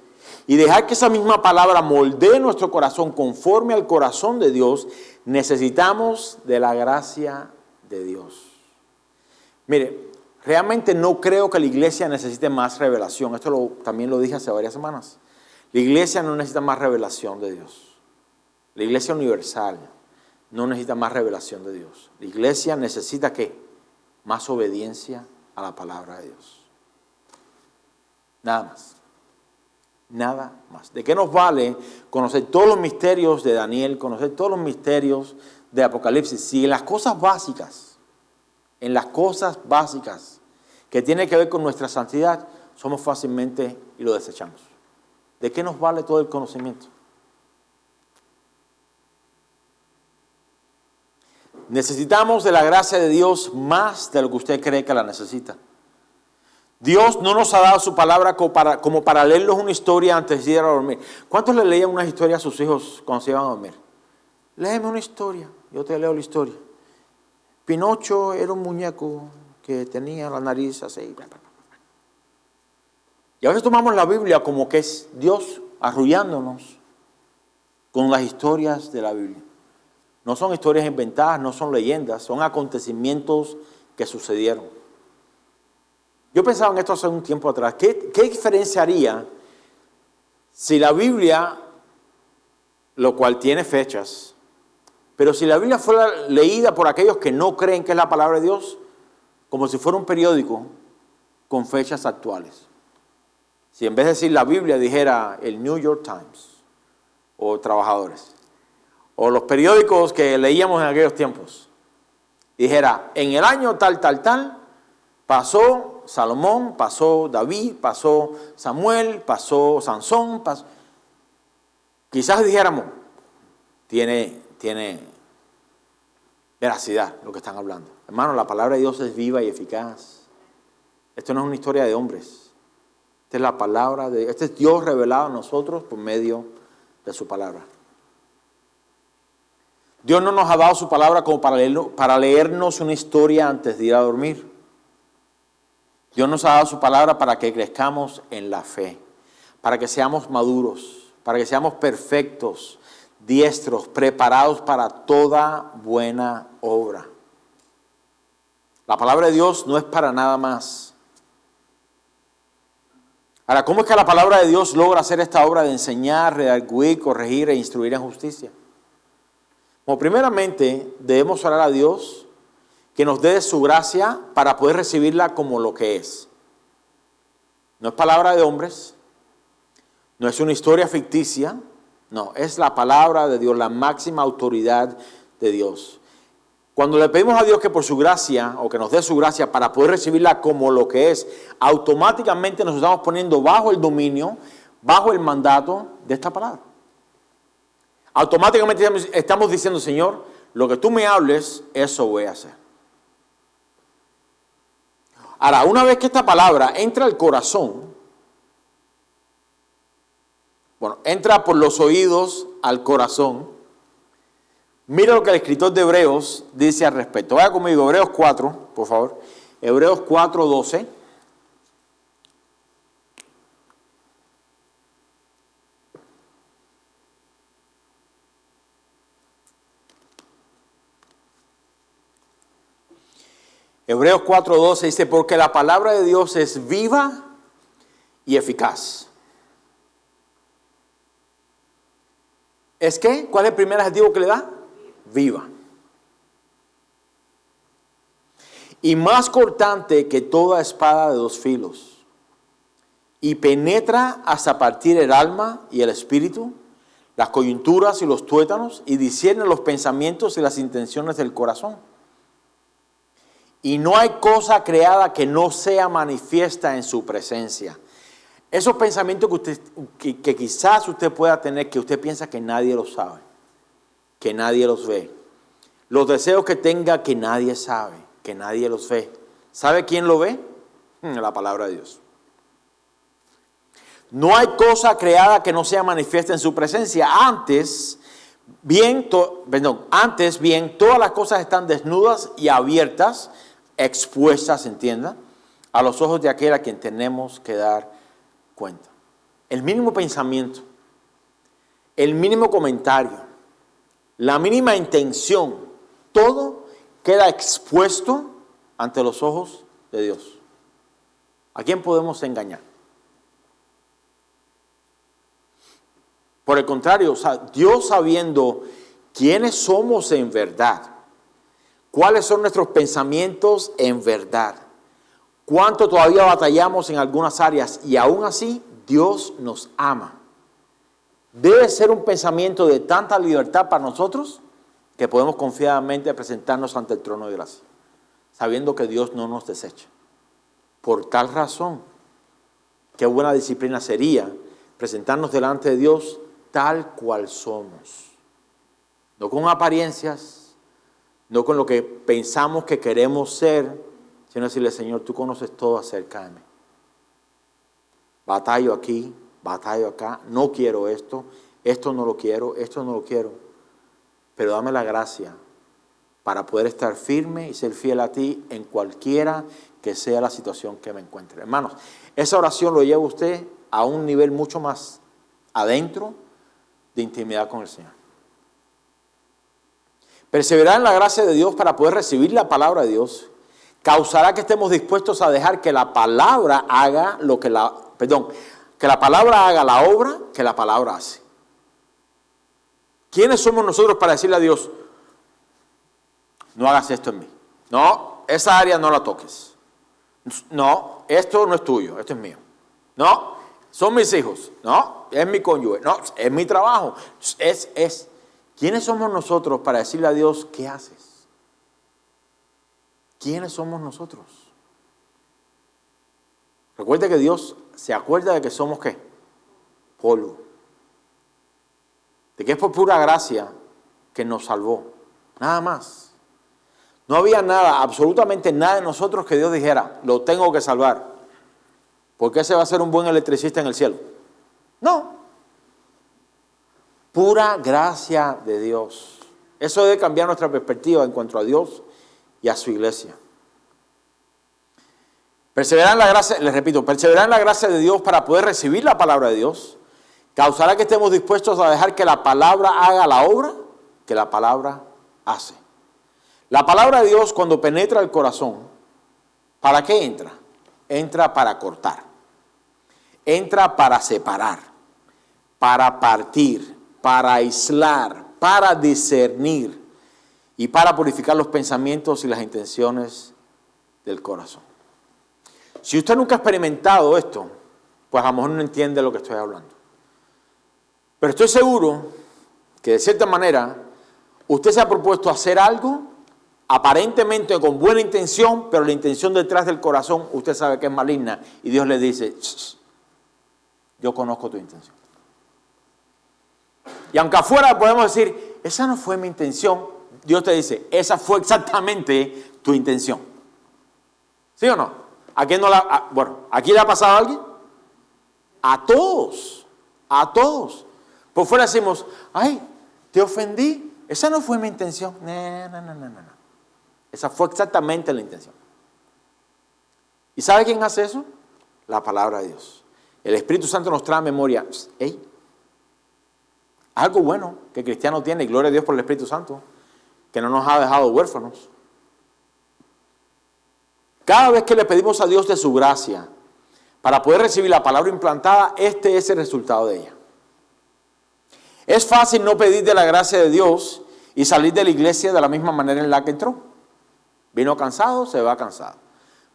y dejar que esa misma palabra moldee nuestro corazón conforme al corazón de Dios, necesitamos de la gracia de Dios. Mire, realmente no creo que la iglesia necesite más revelación. Esto también lo dije hace varias semanas. La iglesia no necesita más revelación de Dios. La iglesia universal no necesita más revelación de Dios. La iglesia necesita ¿qué? Más obediencia a la palabra de Dios. Nada más. Nada más. ¿De qué nos vale conocer todos los misterios de Daniel, conocer todos los misterios de Apocalipsis, si en las cosas básicas que tienen que ver con nuestra santidad, somos fácilmente y lo desechamos? ¿De qué nos vale todo el conocimiento? Necesitamos de la gracia de Dios más de lo que usted cree que la necesita. Dios no nos ha dado su palabra como para leernos una historia antes de ir a dormir. ¿Cuántos le leían una historia a sus hijos cuando se iban a dormir? Léeme una historia, yo te leo la historia. Pinocho era un muñeco que tenía la nariz así. Y a veces tomamos la Biblia como que es Dios arrullándonos con las historias de la Biblia. No son historias inventadas, no son leyendas, son acontecimientos que sucedieron. Yo pensaba en esto hace un tiempo atrás. ¿Qué diferencia haría si la Biblia, lo cual tiene fechas, pero si la Biblia fuera leída por aquellos que no creen que es la palabra de Dios, como si fuera un periódico con fechas actuales? Si en vez de decir la Biblia dijera el New York Times o Trabajadores o los periódicos que leíamos en aquellos tiempos, dijera en el año tal, pasó Salomón, pasó David, pasó Samuel, pasó Sansón, quizás dijéramos, tiene veracidad lo que están hablando. Hermano, la palabra de Dios es viva y eficaz. Esto no es una historia de hombres. Esta es la palabra este es Dios revelado a nosotros por medio de su palabra. Dios no nos ha dado su palabra como para leernos una historia antes de ir a dormir. Dios nos ha dado su palabra para que crezcamos en la fe, para que seamos maduros, para que seamos perfectos, diestros, preparados para toda buena obra. La palabra de Dios no es para nada más. Ahora, ¿cómo es que la palabra de Dios logra hacer esta obra de enseñar, redarguir, corregir e instruir en justicia? Bueno, primeramente debemos orar a Dios que nos dé su gracia para poder recibirla como lo que es. No es palabra de hombres, no es una historia ficticia, no, es la palabra de Dios, la máxima autoridad de Dios. Cuando le pedimos a Dios que por su gracia, o que nos dé su gracia para poder recibirla como lo que es, automáticamente nos estamos poniendo bajo el dominio, bajo el mandato de esta palabra. Automáticamente estamos diciendo, Señor, lo que tú me hables, eso voy a hacer. Ahora, una vez que esta palabra entra al corazón, entra por los oídos al corazón, mira lo que el escritor de Hebreos dice al respecto. Vaya conmigo, Hebreos 4, por favor. Hebreos 4:12. Hebreos 4:12 dice, porque la palabra de Dios es viva y eficaz. ¿Es qué? ¿Cuál es el primer adjetivo que le da? Viva. Y más cortante que toda espada de dos filos. Y penetra hasta partir el alma y el espíritu, las coyunturas y los tuétanos, y discierne los pensamientos y las intenciones del corazón. y no hay cosa creada que no sea manifiesta en su presencia. Esos pensamientos que quizás usted pueda tener, que usted piensa que nadie los sabe, que nadie los ve. Los deseos que tenga que nadie sabe, que nadie los ve. ¿Sabe quién lo ve? La palabra de Dios. No hay cosa creada que no sea manifiesta en su presencia. Antes bien, todas las cosas están desnudas y abiertas, expuestas, entienda, a los ojos de aquel a quien tenemos que dar cuenta. El mínimo pensamiento, el mínimo comentario, la mínima intención, todo queda expuesto ante los ojos de Dios. ¿A quién podemos engañar? Por el contrario, Dios, sabiendo quiénes somos en verdad, cuáles son nuestros pensamientos en verdad, cuánto todavía batallamos en algunas áreas, y aún así Dios nos ama. Debe ser un pensamiento de tanta libertad para nosotros que podemos confiadamente presentarnos ante el trono de gracia, sabiendo que Dios no nos desecha. Por tal razón, qué buena disciplina sería presentarnos delante de Dios tal cual somos. No con apariencias, no con lo que pensamos que queremos ser, sino decirle: Señor, tú conoces todo acerca de mí. Batallo aquí, batallo acá, no quiero esto no lo quiero, esto no lo quiero. Pero dame la gracia para poder estar firme y ser fiel a ti en cualquiera que sea la situación que me encuentre. Hermanos, esa oración lo lleva usted a un nivel mucho más adentro de intimidad con el Señor. Perseverar en la gracia de Dios para poder recibir la palabra de Dios causará que estemos dispuestos a dejar que la palabra haga que la palabra haga la obra que la palabra hace. ¿Quiénes somos nosotros para decirle a Dios: no hagas esto en mí? No, esa área no la toques. No, esto no es tuyo, esto es mío. No, son mis hijos. No, es mi cónyuge. No, es mi trabajo. ¿Quiénes somos nosotros para decirle a Dios: ¿qué haces? ¿Quiénes somos nosotros? Recuerde que Dios se acuerda de que somos ¿qué? Polvo. De que es por pura gracia que nos salvó. Nada más. No había nada, absolutamente nada en nosotros que Dios dijera: lo tengo que salvar, porque ese va a ser un buen electricista en el cielo. No. Pura gracia de Dios. Eso debe cambiar nuestra perspectiva en cuanto a Dios y a su iglesia. Perseverar en la gracia, les repito, perseverar en la gracia de Dios para poder recibir la palabra de Dios causará que estemos dispuestos a dejar que la palabra haga la obra que la palabra hace. La palabra de Dios, cuando penetra el corazón, ¿para qué entra? Entra para cortar, entra para separar, para partir, para aislar, para discernir y para purificar los pensamientos y las intenciones del corazón. Si usted nunca ha experimentado esto, pues a lo mejor no entiende lo que estoy hablando. Pero estoy seguro que de cierta manera usted se ha propuesto hacer algo aparentemente con buena intención, pero la intención detrás del corazón usted sabe que es maligna, y Dios le dice: yo conozco tu intención. Y aunque afuera podemos decir: esa no fue mi intención, Dios te dice: esa fue exactamente tu intención. ¿Sí o no? ¿Aquí le ha pasado a alguien? A todos, a todos. Por fuera decimos: ay, te ofendí, esa no fue mi intención. No. Esa fue exactamente la intención. ¿Y sabe quién hace eso? La palabra de Dios. El Espíritu Santo nos trae a memoria: algo bueno que el cristiano tiene, y gloria a Dios por el Espíritu Santo, que no nos ha dejado huérfanos. Cada vez que le pedimos a Dios de su gracia para poder recibir la palabra implantada, este es el resultado de ella. Es fácil no pedir de la gracia de Dios y salir de la iglesia de la misma manera en la que entró. Vino cansado, se va cansado.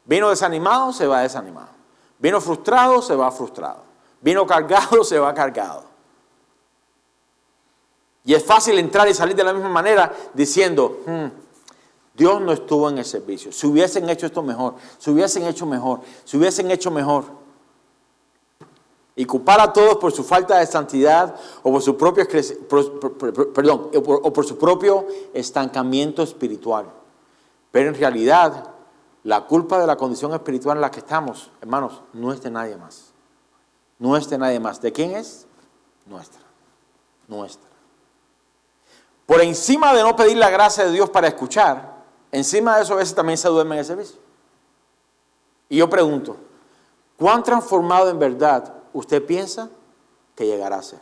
Vino desanimado, se va desanimado. Vino frustrado, se va frustrado. Vino cargado, se va cargado. Y es fácil entrar y salir de la misma manera diciendo: Dios no estuvo en el servicio. Si hubiesen hecho esto mejor, si hubiesen hecho mejor, si hubiesen hecho mejor. Y culpar a todos por su falta de santidad o por su propio, o por su propio estancamiento espiritual. Pero en realidad, la culpa de la condición espiritual en la que estamos, hermanos, no es de nadie más. No es de nadie más. ¿De quién es? Nuestra. Nuestra. Por encima de no pedir la gracia de Dios para escuchar, encima de eso a veces también se duerme en el servicio. Y yo pregunto, ¿cuán transformado en verdad usted piensa que llegará a ser?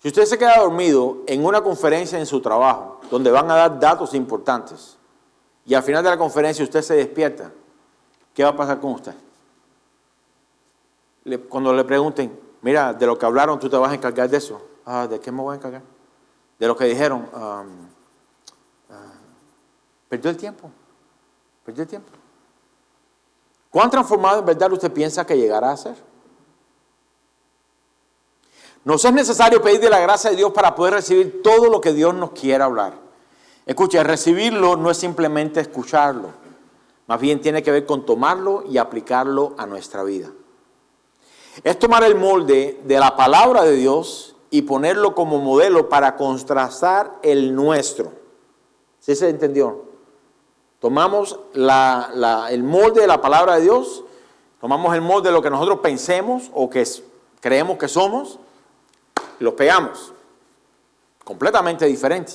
Si usted se queda dormido en una conferencia en su trabajo, donde van a dar datos importantes, y al final de la conferencia usted se despierta, ¿qué va a pasar con usted? Cuando le pregunten, mira, de lo que hablaron, ¿tú te vas a encargar de eso? ¿De qué me voy a encargar? De lo que dijeron, perdió el tiempo. Perdió el tiempo. ¿Cuán transformado en verdad usted piensa que llegará a ser? Nos es necesario pedir de la gracia de Dios para poder recibir todo lo que Dios nos quiera hablar. Escuche, recibirlo no es simplemente escucharlo. Más bien tiene que ver con tomarlo y aplicarlo a nuestra vida. Es tomar el molde de la palabra de Dios y ponerlo como modelo para contrastar el nuestro. ¿Sí se entendió? Tomamos el molde de la palabra de Dios, tomamos el molde de lo que nosotros pensemos o que creemos que somos, y los pegamos. Completamente diferente.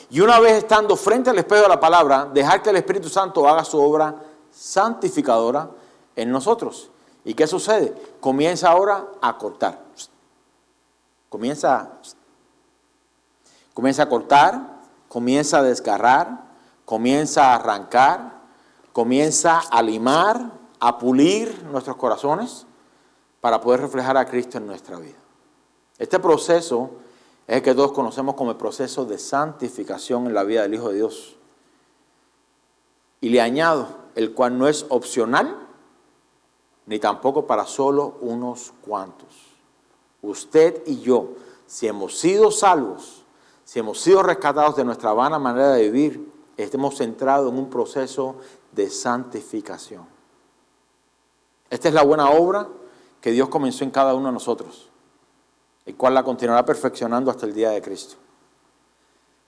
Y una vez estando frente al espejo de la palabra, dejar que el Espíritu Santo haga su obra santificadora en nosotros. ¿Y qué sucede? Comienza ahora a cortar. Comienza a cortar, comienza a desgarrar, comienza a arrancar, comienza a limar, a pulir nuestros corazones para poder reflejar a Cristo en nuestra vida. Este proceso es el que todos conocemos como el proceso de santificación en la vida del Hijo de Dios. Y le añado, el cual no es opcional, ni tampoco para solo unos cuantos. Usted y yo, si hemos sido salvos, si hemos sido rescatados de nuestra vana manera de vivir, estemos centrados en un proceso de santificación. Esta es la buena obra que Dios comenzó en cada uno de nosotros, el cual la continuará perfeccionando hasta el día de Cristo.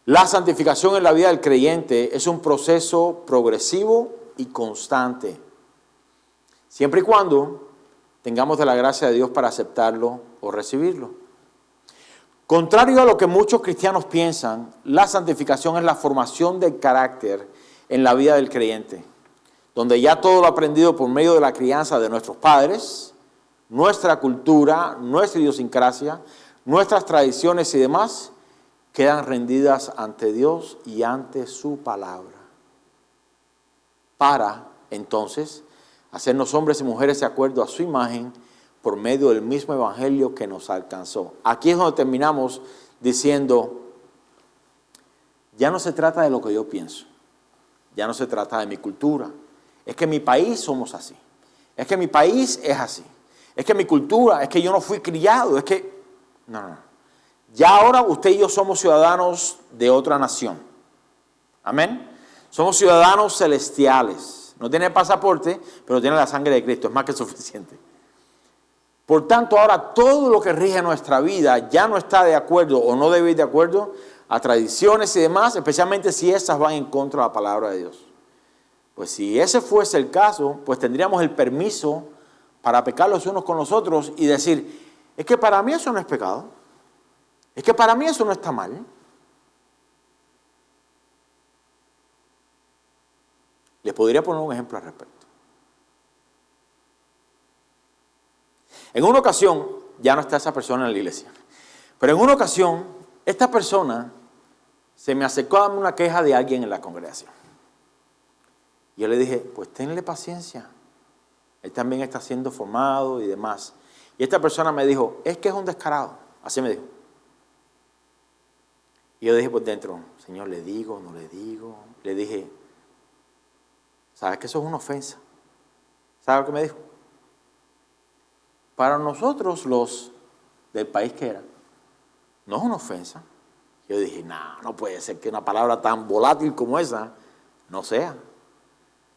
La santificación en la vida del creyente es un proceso progresivo y constante, siempre y cuando tengamos de la gracia de Dios para aceptarlo o recibirlo. Contrario a lo que muchos cristianos piensan, la santificación es la formación del carácter en la vida del creyente, donde ya todo lo aprendido por medio de la crianza de nuestros padres, nuestra cultura, nuestra idiosincrasia, nuestras tradiciones y demás, quedan rendidas ante Dios y ante su palabra. Para, entonces, hacernos hombres y mujeres de acuerdo a su imagen por medio del mismo evangelio que nos alcanzó. Aquí es donde terminamos diciendo, ya no se trata de lo que yo pienso, ya no se trata de mi cultura, es que en mi país somos así, es que mi país es así, es que mi cultura, es que yo no fui criado, es que... No. Ya ahora usted y yo somos ciudadanos de otra nación. Amén. Somos ciudadanos celestiales. No tiene pasaporte, pero tiene la sangre de Cristo. Es más que suficiente. Por tanto, ahora todo lo que rige nuestra vida ya no está de acuerdo o no debe ir de acuerdo a tradiciones y demás, especialmente si esas van en contra de la palabra de Dios. Pues si ese fuese el caso, pues tendríamos el permiso para pecar los unos con los otros y decir, es que para mí eso no es pecado, es que para mí eso no está mal. Les podría poner un ejemplo al respecto. En una ocasión, ya no está esa persona en la iglesia, pero en una ocasión, esta persona se me acercó a darme una queja de alguien en la congregación. Yo le dije, pues tenle paciencia, él también está siendo formado y demás. Y esta persona me dijo, es que es un descarado, así me dijo. Y yo dije por dentro, Señor, ¿le digo, no le digo? Le dije, ¿sabes que eso es una ofensa? ¿Sabes lo que me dijo? Para nosotros los del país que era, no es una ofensa. Yo dije, no puede ser que una palabra tan volátil como esa no sea.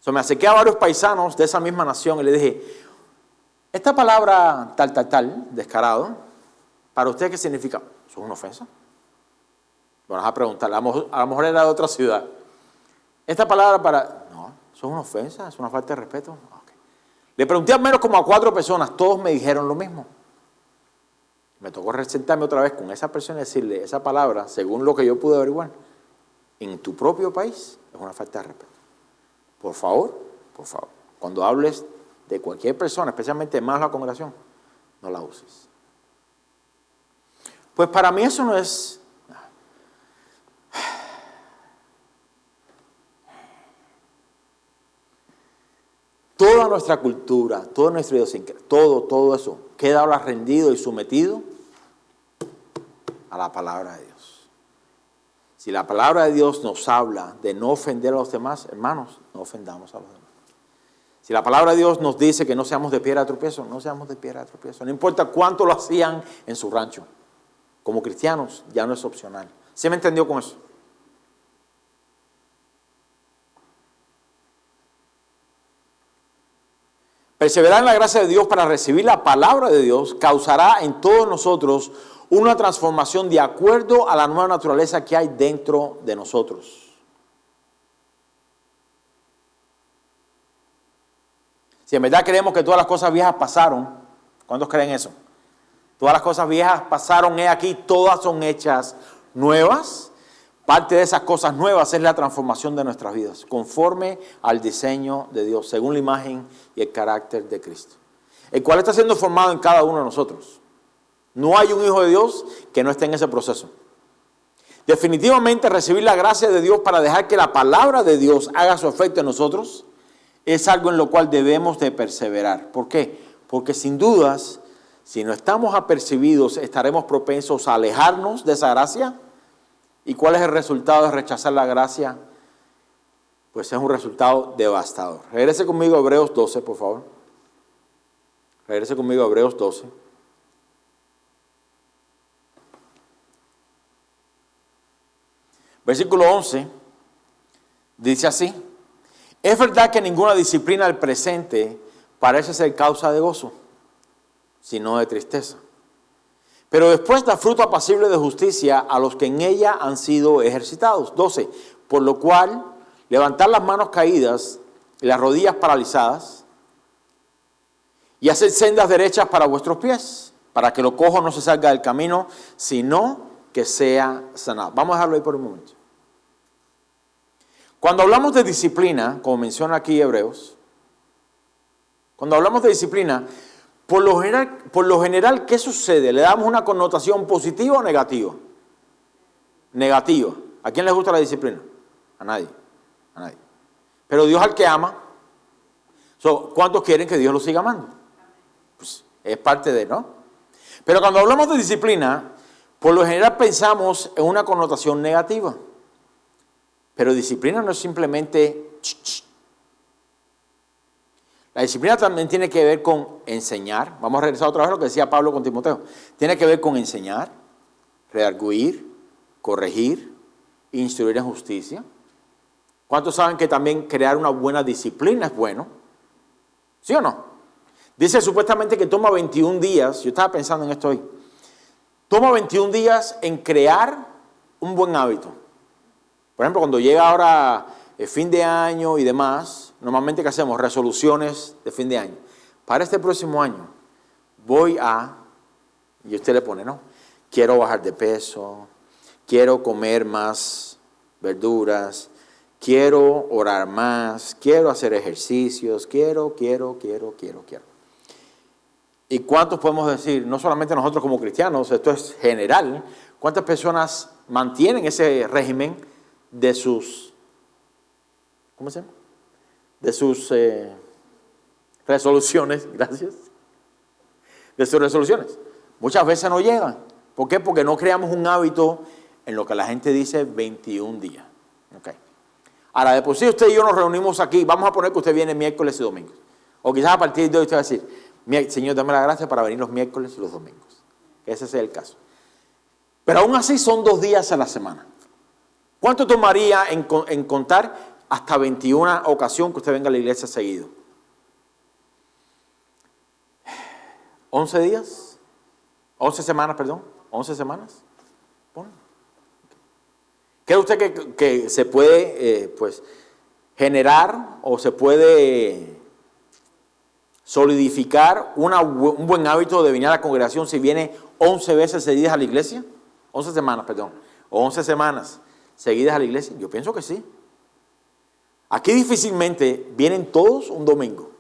Me acerqué a varios paisanos de esa misma nación y le dije, esta palabra tal, descarado, ¿para usted qué significa? ¿Eso es una ofensa? Bueno, vas a preguntar, a lo mejor era de otra ciudad. Esta palabra no, eso es una ofensa, es una falta de respeto. Okay. Le pregunté al menos como a 4 personas, todos me dijeron lo mismo. Me tocó sentarme otra vez con esa persona y decirle, esa palabra, según lo que yo pude averiguar, en tu propio país es una falta de respeto. Por favor, cuando hables de cualquier persona, especialmente más la congregación, no la uses. Pues para mí eso no es... Toda nuestra cultura, toda nuestra idiosincrasia, todo eso queda ahora rendido y sometido a la palabra de Dios. Si la palabra de Dios nos habla de no ofender a los demás, hermanos, no ofendamos a los demás. Si la palabra de Dios nos dice que no seamos de piedra de tropiezo, no seamos de piedra de tropiezo. No importa cuánto lo hacían en su rancho. Como cristianos ya no es opcional. ¿Sí me entendió con eso? Perseverar en la gracia de Dios para recibir la palabra de Dios causará en todos nosotros una transformación de acuerdo a la nueva naturaleza que hay dentro de nosotros. Si en verdad creemos que todas las cosas viejas pasaron, ¿cuántos creen eso? Todas las cosas viejas pasaron, aquí, todas son hechas nuevas. Parte de esas cosas nuevas es la transformación de nuestras vidas, conforme al diseño de Dios, según la imagen y el carácter de Cristo, el cual está siendo formado en cada uno de nosotros. No hay un hijo de Dios que no esté en ese proceso. Definitivamente recibir la gracia de Dios para dejar que la palabra de Dios haga su efecto en nosotros es algo en lo cual debemos de perseverar. ¿Por qué? Porque sin dudas, si no estamos apercibidos, estaremos propensos a alejarnos de esa gracia. ¿Y cuál es el resultado de rechazar la gracia? Pues es un resultado devastador. Regrese conmigo a Hebreos 12, por favor. Regrese conmigo a Hebreos 12. Versículo 11 dice así: es verdad que ninguna disciplina del presente parece ser causa de gozo, sino de tristeza. Pero después da fruto apacible de justicia a los que en ella han sido ejercitados. 12. Por lo cual, levantar las manos caídas y las rodillas paralizadas y hacer sendas derechas para vuestros pies, para que lo cojo no se salga del camino, sino que sea sanado. Vamos a dejarlo ahí por un momento. Cuando hablamos de disciplina, como menciona aquí Hebreos, cuando hablamos de disciplina, por lo general, ¿qué sucede? ¿Le damos una connotación positiva o negativa? Negativa. ¿A quién les gusta la disciplina? A nadie. A nadie. Pero Dios al que ama, ¿cuántos quieren que Dios los siga amando? Pues es parte de, ¿no? Pero cuando hablamos de disciplina, por lo general pensamos en una connotación negativa. Pero disciplina no es simplemente... La disciplina también tiene que ver con enseñar. Vamos a regresar otra vez a lo que decía Pablo con Timoteo. Tiene que ver con enseñar, redarguir, corregir, instruir en justicia. ¿Cuántos saben que también crear una buena disciplina es bueno? ¿Sí o no? Dice supuestamente que toma 21 días. Yo estaba pensando en esto hoy. Toma 21 días en crear un buen hábito. Por ejemplo, cuando llega ahora el fin de año y demás, normalmente ¿qué hacemos? Resoluciones de fin de año. Para este próximo año voy a, y usted le pone, ¿no? Quiero bajar de peso, quiero comer más verduras, quiero orar más, quiero hacer ejercicios, quiero. ¿Y cuántos podemos decir, no solamente nosotros como cristianos, esto es general, cuántas personas mantienen ese régimen de sus, ¿cómo se llama? De sus resoluciones, gracias. De sus resoluciones. Muchas veces no llegan. ¿Por qué? Porque no creamos un hábito en lo que la gente dice 21 días. Okay. Ahora, de por sí usted y yo nos reunimos aquí. Vamos a poner que usted viene miércoles y domingos. O quizás a partir de hoy usted va a decir, Señor, dame la gracia para venir los miércoles y los domingos. Que ese sea el caso. Pero aún así son 2 días a la semana. ¿Cuánto tomaría en contar hasta 21 ocasiones que usted venga a la iglesia seguido? 11 días, 11 semanas, perdón, 11 semanas. ¿Cree usted que se puede pues, generar o se puede solidificar un buen hábito de venir a la congregación si viene 11 veces seguidas a la iglesia? 11 semanas, perdón, o 11 semanas seguidas a la iglesia. Yo pienso que sí. Aquí difícilmente vienen todos un domingo.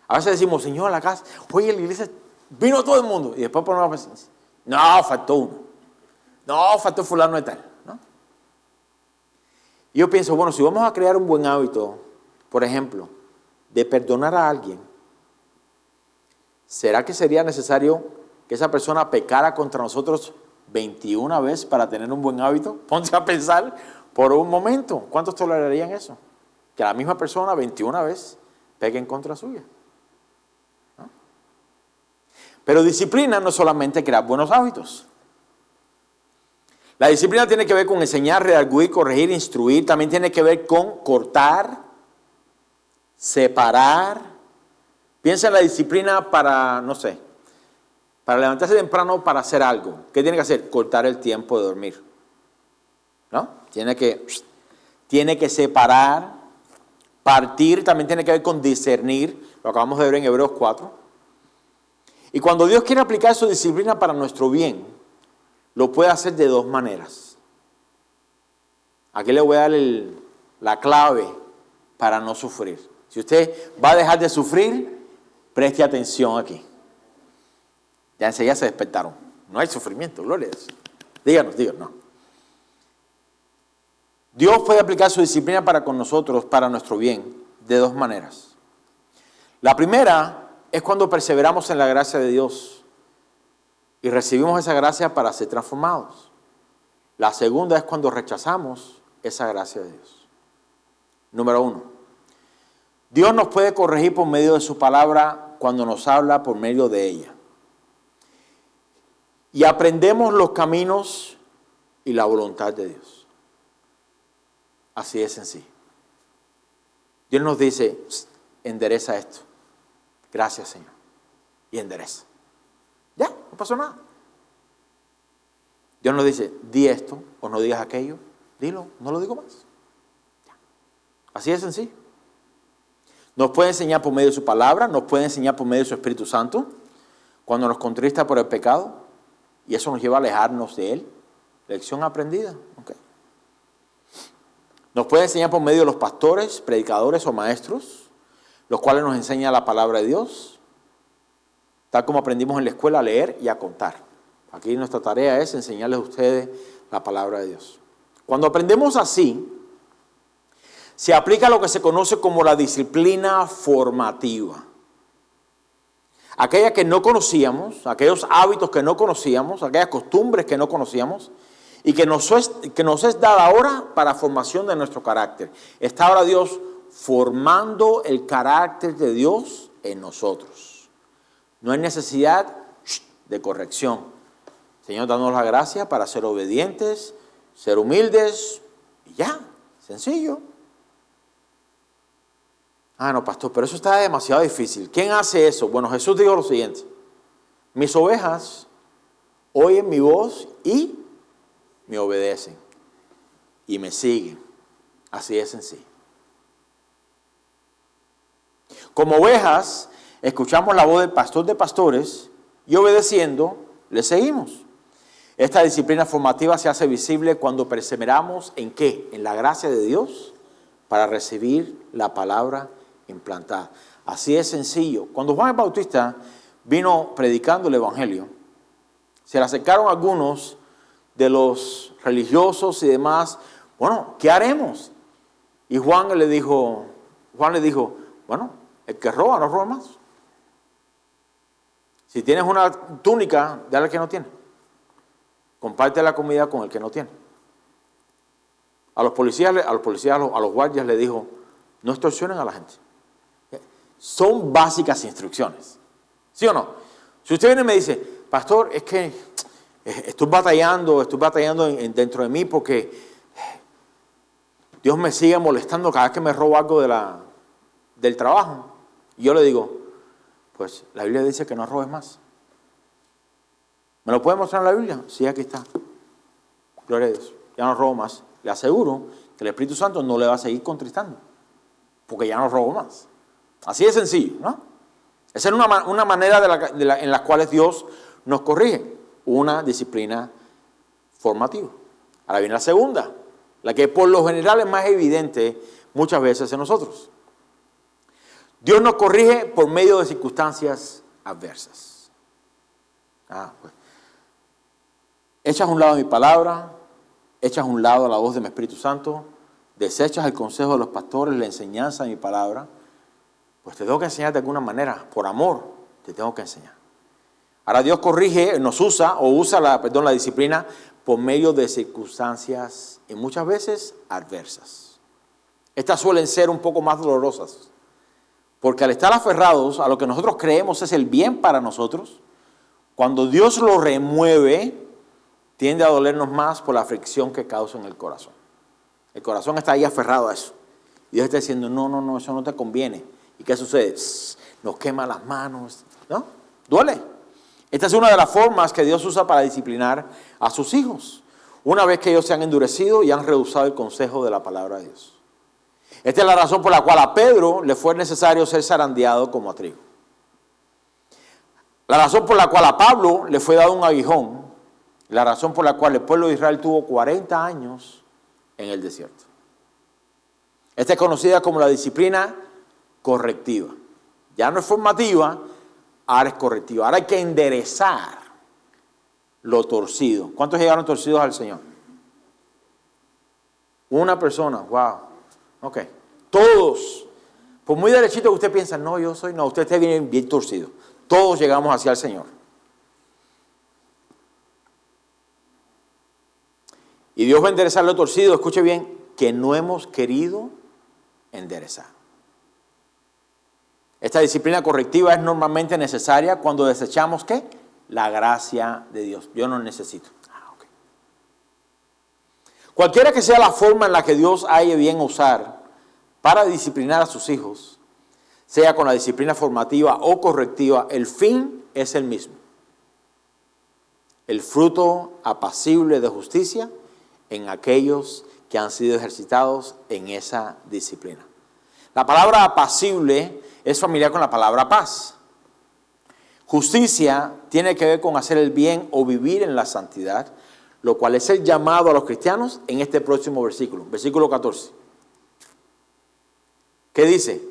A veces decimos, Señor, a la casa, oye, la iglesia vino todo el mundo. Y después ponemos a pensar, no, faltó uno. No, faltó fulano de tal. ¿No? Y yo pienso, bueno, si vamos a crear un buen hábito, por ejemplo, de perdonar a alguien, ¿será que sería necesario que esa persona pecara contra nosotros 21 veces para tener un buen hábito? Ponte a pensar por un momento. ¿Cuántos tolerarían eso? Que la misma persona 21 veces pegue en contra suya. ¿No? Pero disciplina no es solamente crear buenos hábitos. La disciplina tiene que ver con enseñar, redarguir, corregir, instruir. También tiene que ver con cortar, separar. Piensa en la disciplina para, no sé, para levantarse temprano para hacer algo. ¿Qué tiene que hacer? Cortar el tiempo de dormir. ¿No? Tiene que separar, partir. También tiene que ver con discernir. Lo acabamos de ver en Hebreos 4. Y cuando Dios quiere aplicar su disciplina para nuestro bien, lo puede hacer de 2 maneras. Aquí le voy a dar la clave para no sufrir. Si usted va a dejar de sufrir, preste atención aquí. Ya enseguida se despertaron. No hay sufrimiento, gloria a Dios. Díganos. Dios puede aplicar su disciplina para con nosotros, para nuestro bien, de 2 maneras. La primera es cuando perseveramos en la gracia de Dios y recibimos esa gracia para ser transformados. La segunda es cuando rechazamos esa gracia de Dios. Número 1. Dios nos puede corregir por medio de su palabra cuando nos habla por medio de ella. Y aprendemos los caminos y la voluntad de Dios. Así es sencillo. Dios nos dice, endereza esto. Gracias, Señor. Y endereza. Ya, no pasó nada. Dios nos dice, di esto o no digas aquello. Dilo, no lo digo más. Ya. Así de sencillo. Nos puede enseñar por medio de su palabra, nos puede enseñar por medio de su Espíritu Santo, cuando nos contrista por el pecado, y eso nos lleva a alejarnos de Él. Lección aprendida. Okay. Nos puede enseñar por medio de los pastores, predicadores o maestros, los cuales nos enseñan la palabra de Dios, tal como aprendimos en la escuela a leer y a contar. Aquí nuestra tarea es enseñarles a ustedes la palabra de Dios. Cuando aprendemos así, se aplica lo que se conoce como la disciplina formativa. Aquella que no conocíamos, aquellos hábitos que no conocíamos, aquellas costumbres que no conocíamos y que nos es dada ahora para formación de nuestro carácter. Está ahora Dios formando el carácter de Dios en nosotros. No hay necesidad de corrección. Señor, danos la gracia para ser obedientes, ser humildes y ya, sencillo. Ah, no, pastor, pero eso está demasiado difícil. ¿Quién hace eso? Bueno, Jesús dijo lo siguiente. Mis ovejas oyen mi voz y me obedecen. Y me siguen. Así de sencillo. Como ovejas, escuchamos la voz del pastor de pastores y obedeciendo, le seguimos. Esta disciplina formativa se hace visible cuando perseveramos ¿en qué? En la gracia de Dios para recibir la palabra implantada. Así es sencillo. Cuando Juan el Bautista vino predicando el Evangelio, se le acercaron algunos de los religiosos y demás. Bueno, ¿qué haremos? Y Juan le dijo, bueno, el que roba no roba más. Si tienes una túnica, dale al que no tiene. Comparte la comida con el que no tiene. A los guardias le dijo, no extorsionen a la gente. Son básicas instrucciones. ¿Sí o no? Si usted viene y me dice, pastor, es que estoy batallando dentro de mí porque Dios me sigue molestando cada vez que me robo algo del trabajo. Y yo le digo, pues la Biblia dice que no robes más. ¿Me lo puede mostrar en la Biblia? Sí, aquí está. Gloria a Dios. Ya no robo más. Le aseguro que el Espíritu Santo no le va a seguir contristando, porque ya no robo más. Así de sencillo, ¿no? Esa es una manera en las cuales Dios nos corrige. Una disciplina formativa. Ahora viene la segunda, la que por lo general es más evidente muchas veces en nosotros. Dios nos corrige por medio de circunstancias adversas. Pues. Echas a un lado mi palabra, echas a un lado la voz de mi Espíritu Santo, desechas el consejo de los pastores, la enseñanza de mi palabra, pues te tengo que enseñar de alguna manera, por amor, te tengo que enseñar. Ahora Dios corrige, nos usa la disciplina por medio de circunstancias y muchas veces adversas. Estas suelen ser un poco más dolorosas, porque al estar aferrados a lo que nosotros creemos es el bien para nosotros, cuando Dios lo remueve, tiende a dolernos más por la fricción que causa en el corazón. El corazón está ahí aferrado a eso. Y Dios está diciendo, no, eso no te conviene. ¿Y qué sucede? Nos quema las manos, ¿no? Duele. Esta es una de las formas que Dios usa para disciplinar a sus hijos, una vez que ellos se han endurecido y han rehusado el consejo de la palabra de Dios. Esta es la razón por la cual a Pedro le fue necesario ser zarandeado como a trigo. La razón por la cual a Pablo le fue dado un aguijón. La razón por la cual el pueblo de Israel tuvo 40 años en el desierto. Esta es conocida como la disciplina correctiva. Ya no es formativa, ahora es correctiva. Ahora hay que enderezar lo torcido. ¿Cuántos llegaron torcidos al Señor? Una persona, wow. Ok. Todos. Por muy derechito que usted piensa, no, usted está bien torcido. Todos llegamos hacia el Señor. Y Dios va a enderezar lo torcido, escuche bien, que no hemos querido enderezar. Esta disciplina correctiva es normalmente necesaria cuando desechamos, ¿qué? La gracia de Dios. Yo no necesito. Okay. Cualquiera que sea la forma en la que Dios haya bien usar para disciplinar a sus hijos, sea con la disciplina formativa o correctiva, el fin es el mismo. El fruto apacible de justicia en aquellos que han sido ejercitados en esa disciplina. La palabra apacible es familiar con la palabra paz. Justicia tiene que ver con hacer el bien o vivir en la santidad, lo cual es el llamado a los cristianos en este próximo versículo, versículo 14. ¿Qué dice?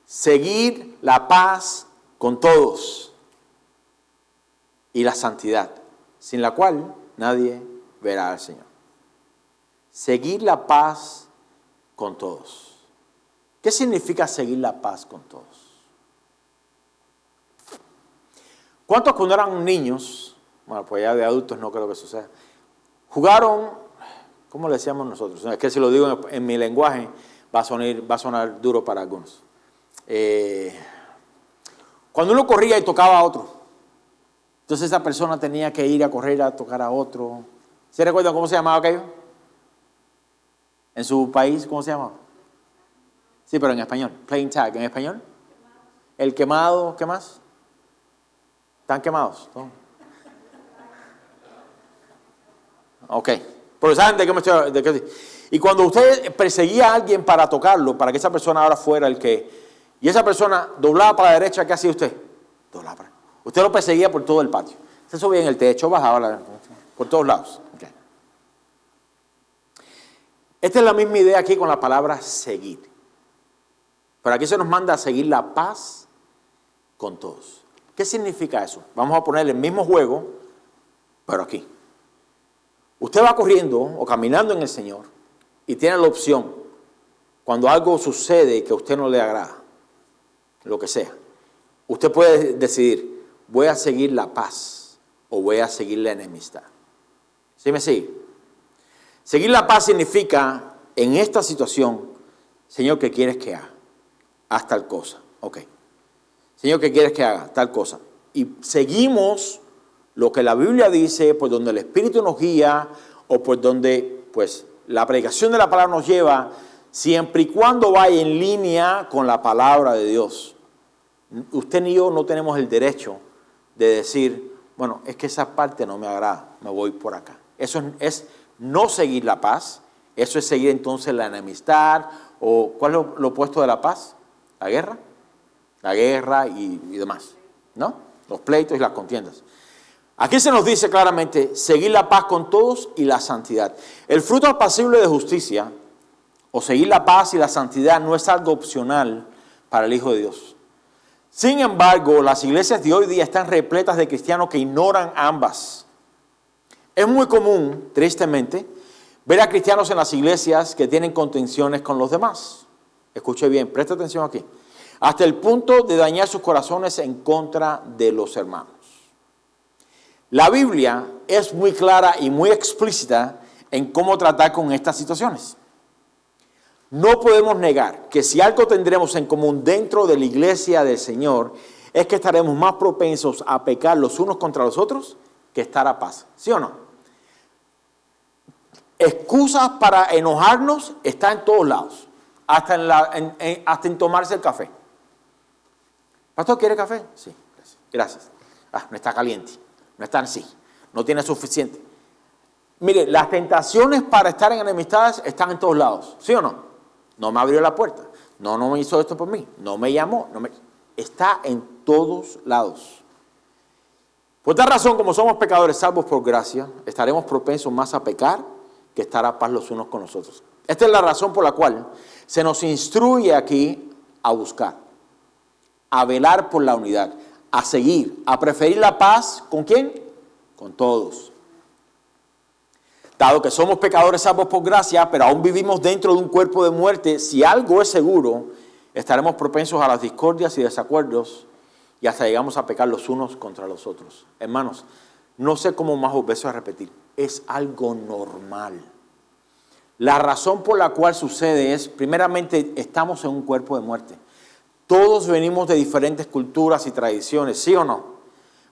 Seguir la paz con todos y la santidad, sin la cual nadie verá al Señor. Seguir la paz con todos. ¿Qué significa seguir la paz con todos? ¿Cuántos cuando eran niños, bueno, pues ya de adultos no creo que suceda, jugaron, ¿cómo le decíamos nosotros? Es que si lo digo en mi lenguaje va a sonar duro para algunos. Cuando uno corría y tocaba a otro, entonces esa persona tenía que ir a correr a tocar a otro. ¿Se recuerdan cómo se llamaba aquello? En su país, ¿cómo se llamaba? Sí, pero en español. Playing tag, ¿en español? El quemado, ¿qué más? ¿Están quemados? ¿No? Ok. Pero ¿saben de qué me estoy? Y cuando usted perseguía a alguien para tocarlo, para que esa persona ahora fuera el que... Y esa persona doblaba para la derecha, ¿qué hacía usted? Doblaba para... Usted lo perseguía por todo el patio. Se subía en el techo, bajaba por todos lados. Okay. Esta es la misma idea aquí con la palabra seguir. Pero aquí se nos manda a seguir la paz con todos. ¿Qué significa eso? Vamos a poner el mismo juego, pero aquí. Usted va corriendo o caminando en el Señor y tiene la opción, cuando algo sucede que a usted no le agrada, lo que sea, usted puede decidir, voy a seguir la paz o voy a seguir la enemistad. ¿Sí me sigue? Seguir la paz significa, en esta situación, Señor, ¿qué quieres que haga? Haz tal cosa. Ok. Señor, ¿qué quieres que haga? Tal cosa. Y seguimos lo que la Biblia dice, por donde el Espíritu nos guía o por donde pues la predicación de la palabra nos lleva, siempre y cuando vaya en línea con la palabra de Dios. Usted ni yo no tenemos el derecho de decir, bueno, es que esa parte no me agrada, me voy por acá. Eso es no seguir la paz, eso es seguir entonces la enemistad, o ¿cuál es lo opuesto de la paz? La guerra. La guerra y demás, ¿no? Los pleitos y las contiendas. Aquí se nos dice claramente, seguir la paz con todos y la santidad. El fruto apacible de justicia, o seguir la paz y la santidad, no es algo opcional para el Hijo de Dios. Sin embargo, las iglesias de hoy día están repletas de cristianos que ignoran ambas. Es muy común, tristemente, ver a cristianos en las iglesias que tienen contenciones con los demás. Escuche bien, preste atención aquí. Hasta el punto de dañar sus corazones en contra de los hermanos. La Biblia es muy clara y muy explícita en cómo tratar con estas situaciones. No podemos negar que si algo tendremos en común dentro de la iglesia del Señor, es que estaremos más propensos a pecar los unos contra los otros que estar a paz. ¿Sí o no? Excusas para enojarnos están en todos lados, hasta en tomarse el café. ¿Pastor, quiere café? Sí, gracias. No está caliente, no está así, no tiene suficiente. Mire, las tentaciones para estar en enemistades están en todos lados, ¿sí o no? No me abrió la puerta, no me hizo esto por mí, no me llamó, está en todos lados. Por tal razón, como somos pecadores salvos por gracia, estaremos propensos más a pecar que estar a paz los unos con los otros. Esta es la razón por la cual se nos instruye aquí a buscar, a velar por la unidad, a seguir, a preferir la paz, ¿con quién? Con todos. Dado que somos pecadores salvos por gracia, pero aún vivimos dentro de un cuerpo de muerte, si algo es seguro, estaremos propensos a las discordias y desacuerdos y hasta llegamos a pecar los unos contra los otros. Hermanos, no sé cómo más os beso a repetir, es algo normal. La razón por la cual sucede es, primeramente, estamos en un cuerpo de muerte. Todos venimos de diferentes culturas y tradiciones, ¿sí o no?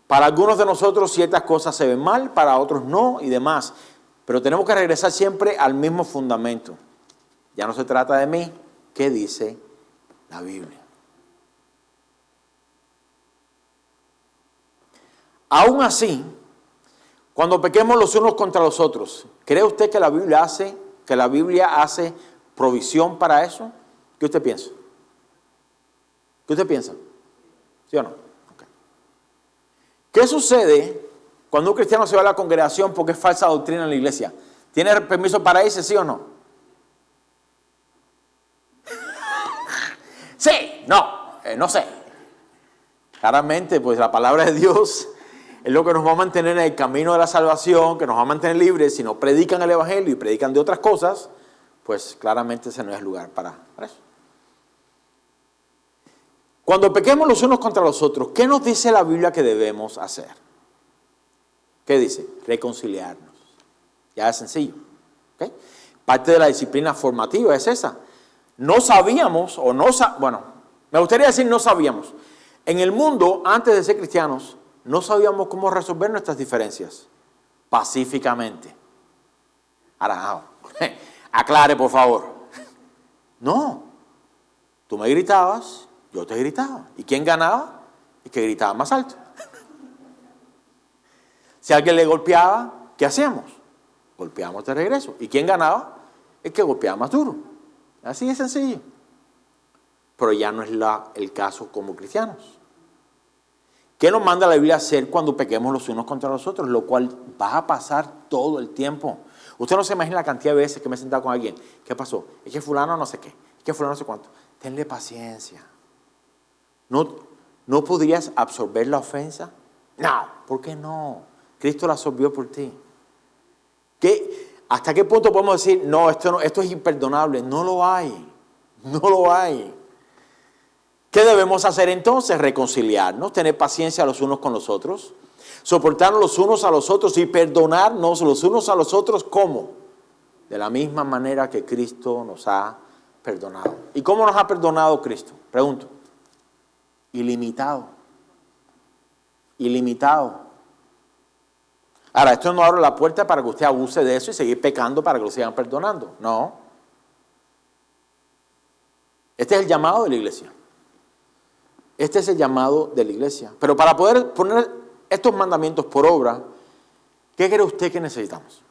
Para algunos de nosotros ciertas cosas se ven mal, para otros no y demás. Pero tenemos que regresar siempre al mismo fundamento. Ya no se trata de mí, ¿qué dice la Biblia? Aún así, cuando pequemos los unos contra los otros, ¿cree usted que la Biblia hace provisión para eso? ¿Qué usted piensa? ¿Qué usted piensa? ¿Sí o no? Okay. ¿Qué sucede cuando un cristiano se va a la congregación porque es falsa doctrina en la iglesia? ¿Tiene permiso para irse, sí o no? Sí, no sé. Claramente, pues la palabra de Dios es lo que nos va a mantener en el camino de la salvación, que nos va a mantener libres. Si no predican el evangelio y predican de otras cosas, pues claramente ese no es el lugar para eso. Cuando pequemos los unos contra los otros, ¿qué nos dice la Biblia que debemos hacer? ¿Qué dice? Reconciliarnos. Ya es sencillo. ¿Okay? Parte de la disciplina formativa es esa. No sabíamos, me gustaría decir no sabíamos. En el mundo, antes de ser cristianos, no sabíamos cómo resolver nuestras diferencias pacíficamente. Ahora, aclare por favor. No, tú me gritabas, yo te gritaba. ¿Y quién ganaba? El que gritaba más alto. Si alguien le golpeaba, ¿qué hacíamos? Golpeábamos de regreso. ¿Y quién ganaba? El que golpeaba más duro. Así de sencillo. Pero ya no es el caso como cristianos. ¿Qué nos manda la Biblia a hacer cuando pequemos los unos contra los otros? Lo cual va a pasar todo el tiempo. Usted no se imagina la cantidad de veces que me he sentado con alguien. ¿Qué pasó? Es que fulano no sé qué. Es que fulano no sé cuánto. Tenle paciencia. ¿No podrías absorber la ofensa? No. ¿Por qué no? Cristo la absorbió por ti. ¿Hasta qué punto podemos decir, esto es imperdonable? No lo hay. No lo hay. ¿Qué debemos hacer entonces? Reconciliarnos, tener paciencia los unos con los otros, soportarnos los unos a los otros y perdonarnos los unos a los otros. ¿Cómo? De la misma manera que Cristo nos ha perdonado. ¿Y cómo nos ha perdonado Cristo? Pregunto. Ilimitado. Ilimitado. Ahora, esto no abre la puerta para que usted abuse de eso y seguir pecando para que lo sigan perdonando. No. Este es el llamado de la iglesia. Este es el llamado de la iglesia. Pero para poder poner estos mandamientos por obra, ¿qué cree usted que necesitamos?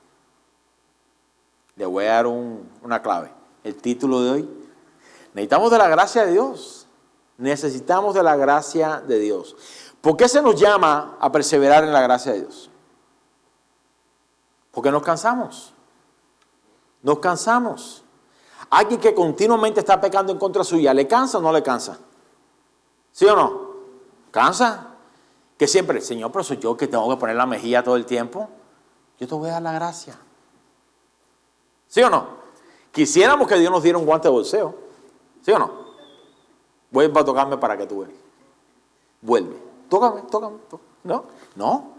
Le voy a dar una clave. El título de hoy. Necesitamos de la gracia de Dios. Necesitamos de la gracia de Dios. ¿Por qué se nos llama a perseverar en la gracia de Dios? Porque nos cansamos. Nos cansamos. Alguien que continuamente está pecando en contra suya, ¿le cansa o no le cansa? ¿Sí o no? ¿Cansa? Que siempre, Señor, pero soy yo que tengo que poner la mejilla todo el tiempo. Yo te voy a dar la gracia. ¿Sí o no? Quisiéramos que Dios nos diera un guante de bolseo. ¿Sí o no? Vuelve a tocarme para que tú veas. Vuelve. Tócame. ¿No? No.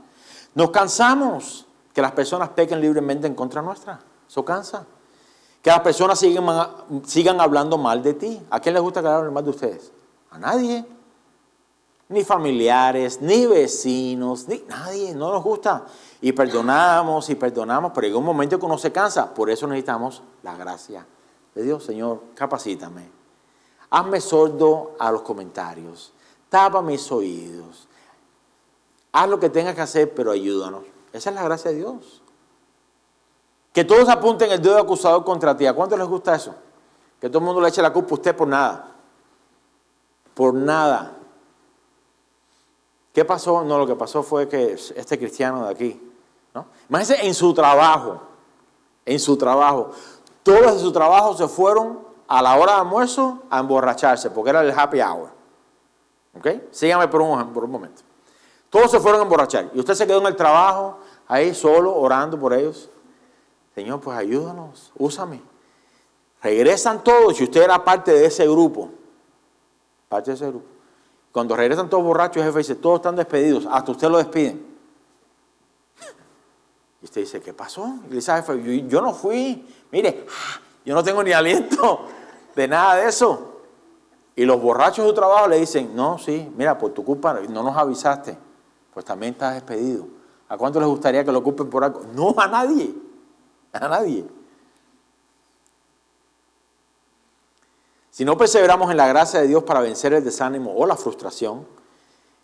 Nos cansamos que las personas pequen libremente en contra nuestra. Eso cansa. Que las personas sigan hablando mal de ti. ¿A quién les gusta que hablen mal de ustedes? A nadie. Ni familiares, ni vecinos, ni nadie. No nos gusta. Y perdonamos, pero llega un momento que uno se cansa. Por eso necesitamos la gracia de Dios. Señor, capacítame. Hazme sordo a los comentarios. Tapa mis oídos. Haz lo que tengas que hacer, pero ayúdanos. Esa es la gracia de Dios. Que todos apunten el dedo acusador contra ti. ¿A cuánto les gusta eso? Que todo el mundo le eche la culpa a usted por nada. Por nada. ¿Qué pasó? No, lo que pasó fue que este cristiano de aquí, ¿no? Imagínense en su trabajo. Todos de su trabajo se fueron a la hora de almuerzo a emborracharse, porque era el happy hour. ¿Ok? Síganme por un momento. Todos se fueron a emborrachar. Y usted se quedó en el trabajo, ahí solo, orando por ellos. Señor, pues ayúdanos, úsame. Regresan todos, y usted era parte de ese grupo. Cuando regresan todos borrachos, el jefe dice, todos están despedidos, hasta usted lo despiden. Y usted dice, ¿qué pasó? Y le dice al jefe, yo no fui. Mire, yo no tengo ni aliento de nada de eso. Y los borrachos de su trabajo le dicen, no, sí, mira, por tu culpa no nos avisaste. Pues también estás despedido. ¿A cuánto les gustaría que lo culpen por algo? No, a nadie. A nadie. Si no perseveramos en la gracia de Dios para vencer el desánimo o la frustración,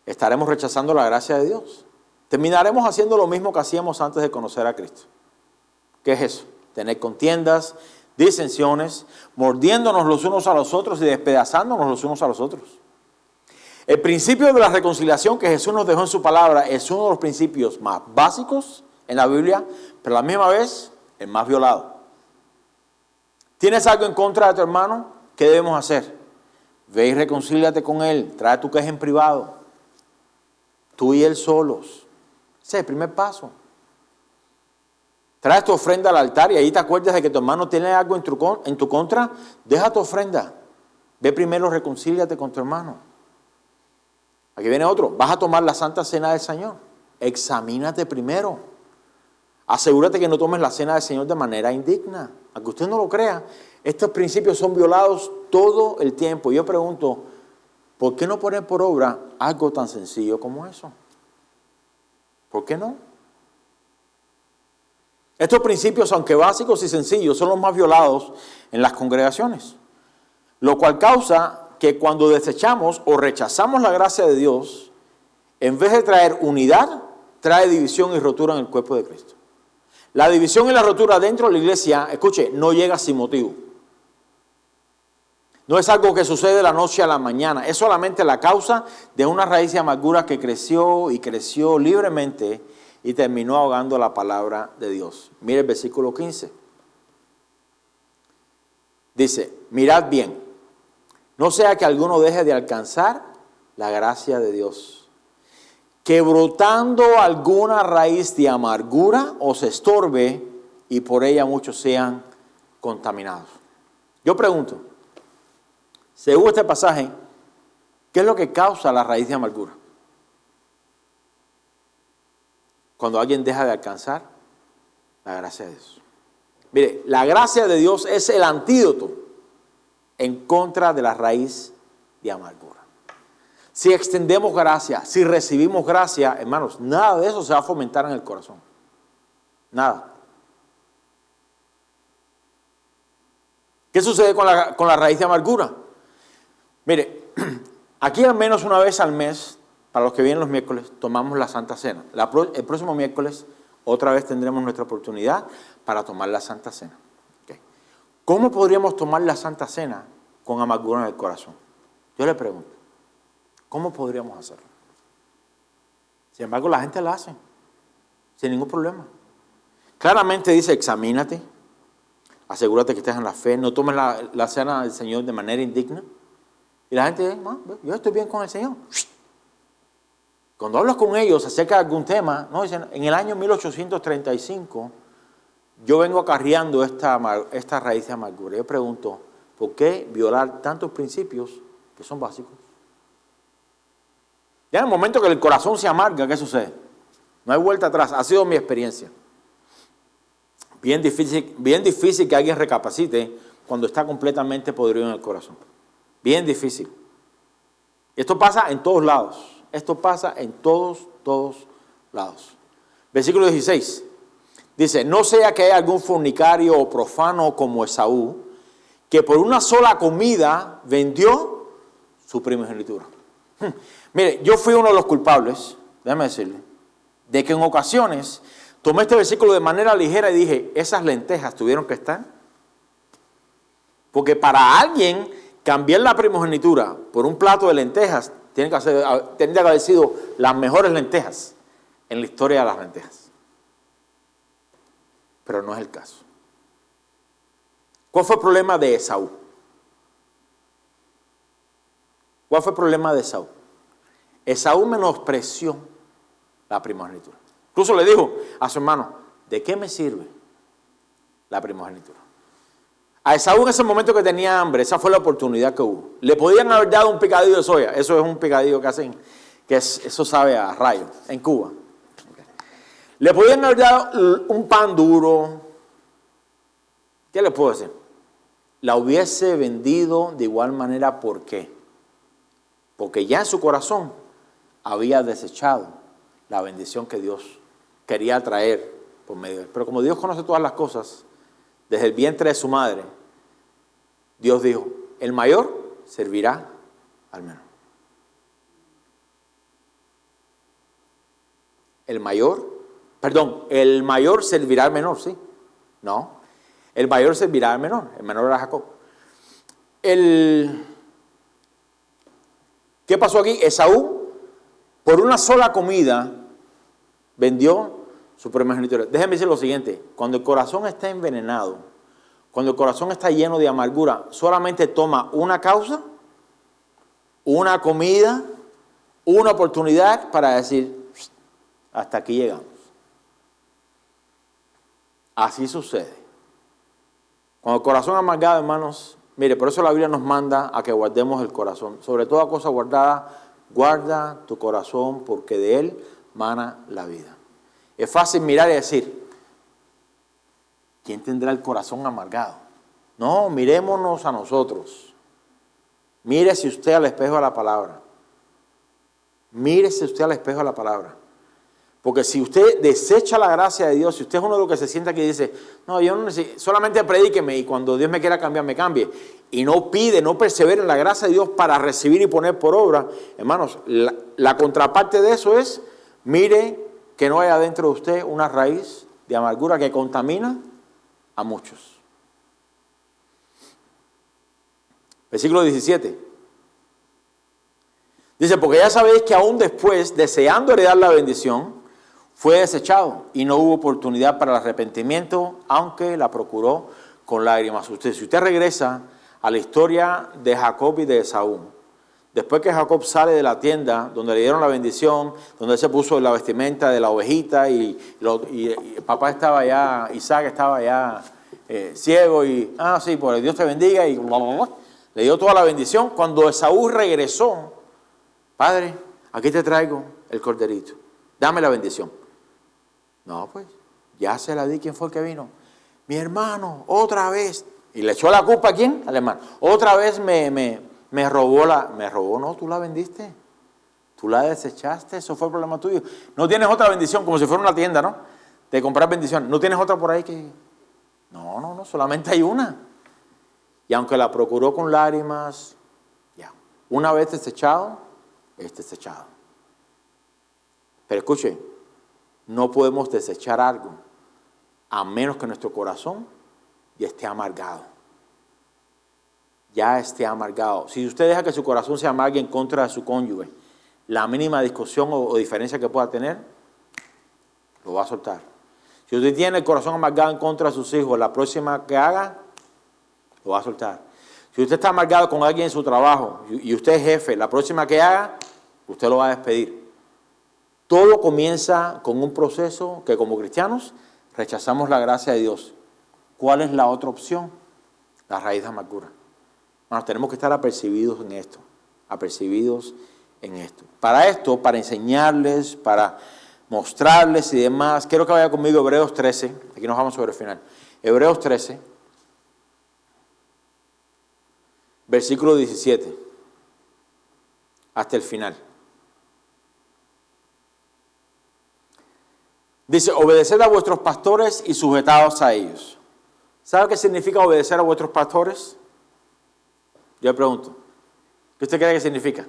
estaremos rechazando la gracia de Dios. Terminaremos haciendo lo mismo que hacíamos antes de conocer a Cristo. ¿Qué es eso? Tener contiendas, disensiones, mordiéndonos los unos a los otros y despedazándonos los unos a los otros. El principio de la reconciliación que Jesús nos dejó en su palabra es uno de los principios más básicos en la Biblia, pero a la misma vez el más violado. ¿Tienes algo en contra de tu hermano? ¿Qué debemos hacer? Ve y reconcíliate con él, trae tu queja en privado, tú y él solos. Ese es el primer paso. Traes tu ofrenda al altar y ahí te acuerdas de que tu hermano tiene algo en tu contra, deja tu ofrenda. Ve primero, reconcíliate con tu hermano. Aquí viene otro, vas a tomar la Santa Cena del Señor. Examínate primero. Asegúrate que no tomes la Cena del Señor de manera indigna. Aunque usted no lo crea, estos principios son violados todo el tiempo. Yo pregunto, ¿por qué no poner por obra algo tan sencillo como eso? ¿Por qué no? Estos principios, aunque básicos y sencillos, son los más violados en las congregaciones. Lo cual causa que cuando desechamos o rechazamos la gracia de Dios, en vez de traer unidad, trae división y rotura en el cuerpo de Cristo. La división y la rotura dentro de la iglesia, escuche, no llega sin motivo. No es algo que sucede de la noche a la mañana, es solamente la causa de una raíz de amargura que creció y creció libremente y terminó ahogando la palabra de Dios. Mire el versículo 15. Dice, mirad bien, no sea que alguno deje de alcanzar la gracia de Dios, que brotando alguna raíz de amargura os estorbe y por ella muchos sean contaminados. Yo pregunto, según este pasaje, ¿qué es lo que causa la raíz de amargura? Cuando alguien deja de alcanzar la gracia de Dios. Mire, la gracia de Dios es el antídoto en contra de la raíz de amargura. Si extendemos gracia, si recibimos gracia, hermanos, nada de eso se va a fomentar en el corazón. Nada. ¿Qué sucede con la raíz de amargura? Mire, aquí al menos una vez al mes, para los que vienen los miércoles, tomamos la Santa Cena. El próximo miércoles, otra vez tendremos nuestra oportunidad para tomar la Santa Cena. Okay. ¿Cómo podríamos tomar la Santa Cena con amargura en el corazón? Yo le pregunto, ¿cómo podríamos hacerlo? Sin embargo, la gente la hace, sin ningún problema. Claramente dice, examínate, asegúrate que estés en la fe, no tomes la cena del Señor de manera indigna. Y la gente dice, yo estoy bien con el Señor. Cuando hablas con ellos acerca de algún tema, no dicen, en el año 1835, yo vengo acarreando esta raíz de amargura. Yo pregunto, ¿por qué violar tantos principios que son básicos? Ya en el momento que el corazón se amarga, ¿qué sucede? No hay vuelta atrás. Ha sido mi experiencia. Bien difícil que alguien recapacite cuando está completamente podrido en el corazón. Bien difícil. Esto pasa en todos lados. Esto pasa en todos lados. Versículo 16. Dice, no sea que haya algún fornicario o profano como Esaú, que por una sola comida vendió su primogenitura. Mire, yo fui uno de los culpables, déjame decirle, de que en ocasiones tomé este versículo de manera ligera y dije, esas lentejas tuvieron que estar. Porque para alguien cambiar la primogenitura por un plato de lentejas, tendría que haber sido las mejores lentejas en la historia de las lentejas. Pero no es el caso. ¿Cuál fue el problema de Esaú? ¿Cuál fue el problema de Esaú? Esaú menospreció la primogenitura. Incluso le dijo a su hermano, ¿de qué me sirve la primogenitura? A Esaú en ese momento que tenía hambre, esa fue la oportunidad que hubo. Le podían haber dado un picadillo de soya. Eso es un picadillo que hacen, eso sabe a rayo, en Cuba. Okay. Le podían haber dado un pan duro. ¿Qué le puedo decir? La hubiese vendido de igual manera. ¿Por qué? Porque ya en su corazón había desechado la bendición que Dios quería traer por medio de él. Pero como Dios conoce todas las cosas, desde el vientre de su madre, Dios dijo, el mayor servirá al menor. El mayor servirá al menor, ¿sí? No, el mayor servirá al menor. El menor era Jacob. ¿Qué pasó aquí? Esaú, por una sola comida, vendió su primogenitura. Déjenme decir lo siguiente, cuando el corazón está envenenado, cuando el corazón está lleno de amargura, solamente toma una causa, una comida, una oportunidad para decir, hasta aquí llegamos. Así sucede. Cuando el corazón amargado, hermanos, mire, por eso la Biblia nos manda a que guardemos el corazón. Sobre toda cosa guardada, guarda tu corazón porque de él mana la vida. Es fácil mirar y decir, ¿quién tendrá el corazón amargado? No, mirémonos a nosotros. Mírese usted al espejo de la palabra. Mírese usted al espejo de la palabra. Porque si usted desecha la gracia de Dios, si usted es uno de los que se sienta aquí y dice, no, yo no necesito, solamente predíqueme y cuando Dios me quiera cambiar, me cambie. Y no pide, no persevera en la gracia de Dios para recibir y poner por obra. Hermanos, la contraparte de eso es, mire que no haya dentro de usted una raíz de amargura que contamina a muchos. Versículo 17. Dice, porque ya sabéis que aún después, deseando heredar la bendición, fue desechado y no hubo oportunidad para el arrepentimiento, aunque la procuró con lágrimas. Si usted regresa a la historia de Jacob y de Esaú, después que Jacob sale de la tienda donde le dieron la bendición, donde él se puso la vestimenta de la ovejita y papá estaba allá, Isaac estaba allá ciego y, sí, pues Dios te bendiga y bla, bla, bla, le dio toda la bendición. Cuando Esaú regresó, Padre, aquí te traigo el corderito, dame la bendición. No, pues, ya se la di. ¿Quién fue el que vino? Mi hermano, otra vez. ¿Y le echó la culpa a quién? Al hermano. Otra vez me robó no, tú la vendiste. Tú la desechaste, eso fue el problema tuyo. No tienes otra bendición, como si fuera una tienda, ¿no? de comprar bendición. ¿No tienes otra por ahí que...? No, solamente hay una. Y aunque la procuró con lágrimas, ya, una vez desechado, es desechado. Pero escuche, no podemos desechar algo a menos que nuestro corazón ya esté amargado. Ya esté amargado. Si usted deja que su corazón se amargue en contra de su cónyuge, la mínima discusión o diferencia que pueda tener, lo va a soltar. Si usted tiene el corazón amargado en contra de sus hijos, la próxima que haga, lo va a soltar. Si usted está amargado con alguien en su trabajo y usted es jefe, la próxima que haga, usted lo va a despedir. Todo comienza con un proceso que como cristianos rechazamos la gracia de Dios. ¿Cuál es la otra opción? La raíz de amargura. Bueno, tenemos que estar apercibidos en esto. Apercibidos en esto. Para esto, para enseñarles, para mostrarles y demás, quiero que vaya conmigo a Hebreos 13. Aquí nos vamos sobre el final. Hebreos 13, versículo 17. Hasta el final. Dice, obedeced a vuestros pastores y sujetaos a ellos. ¿Sabe qué significa obedecer a vuestros pastores? Yo le pregunto, ¿qué usted cree que significa?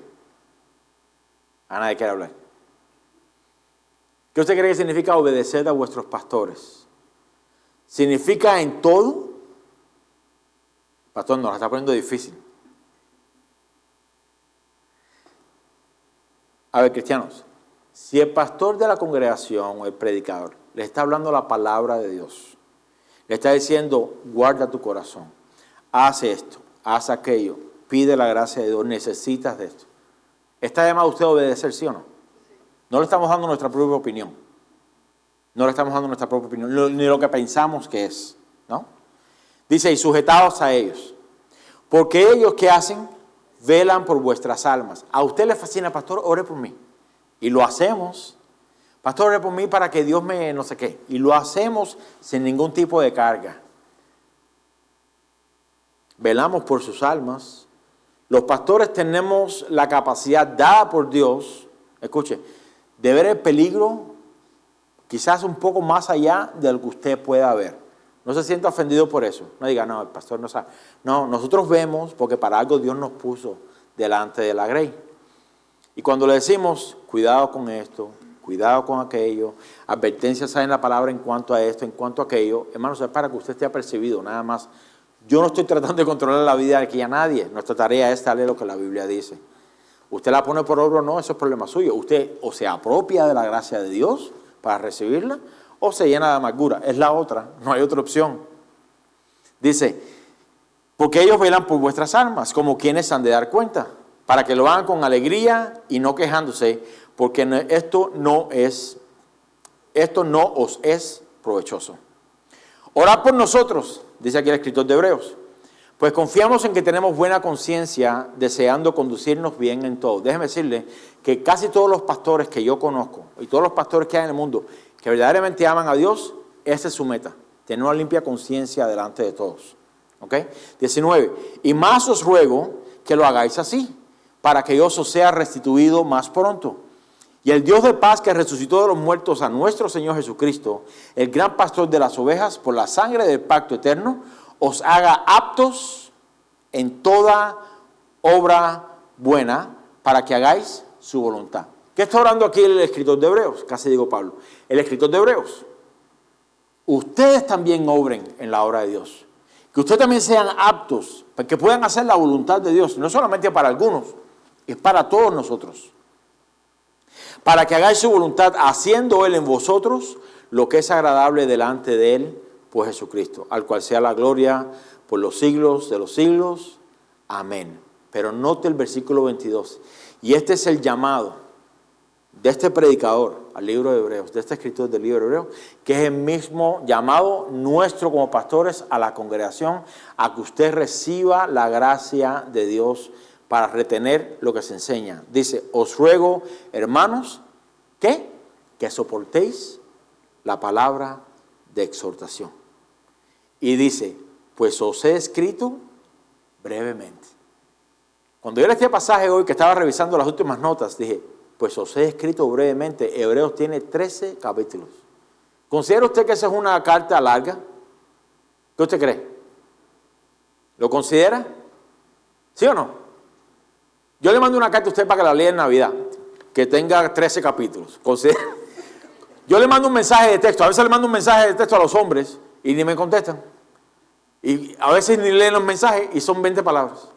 A nadie quiere hablar. ¿Qué usted cree que significa obedecer a vuestros pastores? ¿Significa en todo? Pastor, nos la está poniendo difícil. A ver, cristianos, si el pastor de la congregación o el predicador le está hablando la palabra de Dios, le está diciendo, guarda tu corazón, haz esto, haz aquello, pide la gracia de Dios, necesitas de esto. ¿Está llamado usted a obedecer, sí o no? No le estamos dando nuestra propia opinión. No le estamos dando nuestra propia opinión, ni lo que pensamos que es, ¿no? Dice, y sujetaos a ellos, porque ellos, ¿qué hacen? Velan por vuestras almas. A usted le fascina, pastor, ore por mí. Y lo hacemos. Pastor, ore por mí para que Dios me no sé qué. Y lo hacemos sin ningún tipo de carga. Velamos por sus almas. Los pastores tenemos la capacidad dada por Dios, escuche, de ver el peligro quizás un poco más allá de lo que usted pueda ver. No se sienta ofendido por eso. No diga, no, el pastor no sabe. No, nosotros vemos porque para algo Dios nos puso delante de la grey. Y cuando le decimos, cuidado con esto, cuidado con aquello, advertencias hay en la palabra en cuanto a esto, en cuanto a aquello, hermanos, es para que usted esté apercibido, nada más. Yo no estoy tratando de controlar la vida de aquí a nadie. Nuestra tarea es darle lo que la Biblia dice. Usted la pone por obra o no, eso es problema suyo. Usted o se apropia de la gracia de Dios para recibirla, o se llena de amargura. Es la otra, no hay otra opción. Dice, porque ellos velan por vuestras almas, como quienes han de dar cuenta, para que lo hagan con alegría y no quejándose, porque esto no os es provechoso. Orad por nosotros, dice aquí el escritor de Hebreos, pues confiamos en que tenemos buena conciencia, deseando conducirnos bien en todo. Déjeme decirle que casi todos los pastores que yo conozco, y todos los pastores que hay en el mundo, que verdaderamente aman a Dios, esa es su meta, tener una limpia conciencia delante de todos. ¿Ok? 19. Y más os ruego que lo hagáis así, para que yo os sea restituido más pronto. Y el Dios de paz que resucitó de los muertos a nuestro Señor Jesucristo, el gran pastor de las ovejas, por la sangre del pacto eterno, os haga aptos en toda obra buena, para que hagáis su voluntad. ¿Qué está orando aquí el escritor de Hebreos? Casi digo Pablo. El escritor de Hebreos. Ustedes también obren en la obra de Dios. Que ustedes también sean aptos, para que puedan hacer la voluntad de Dios. No solamente para algunos, es para todos nosotros. Para que hagáis su voluntad, haciendo Él en vosotros lo que es agradable delante de Él, pues Jesucristo, al cual sea la gloria por los siglos de los siglos. Amén. Pero note el versículo 22. Y este es el llamado de este predicador al libro de Hebreos, de este escritor del libro de Hebreos, que es el mismo llamado nuestro como pastores a la congregación, a que usted reciba la gracia de Dios para retener lo que se enseña. Dice, os ruego, hermanos, ¿qué? Que soportéis la palabra de exhortación. Y dice, pues os he escrito brevemente. Cuando yo leí este pasaje hoy, que estaba revisando las últimas notas, dije, pues os he escrito brevemente. Hebreos tiene 13 capítulos. ¿Considera usted que esa es una carta larga? ¿Qué usted cree? ¿Lo considera? ¿Sí o no? Yo le mando una carta a usted para que la lea en Navidad, que tenga 13 capítulos. Yo le mando un mensaje de texto. A veces le mando un mensaje de texto a los hombres y ni me contestan. Y a veces ni leen los mensajes y son 20 palabras.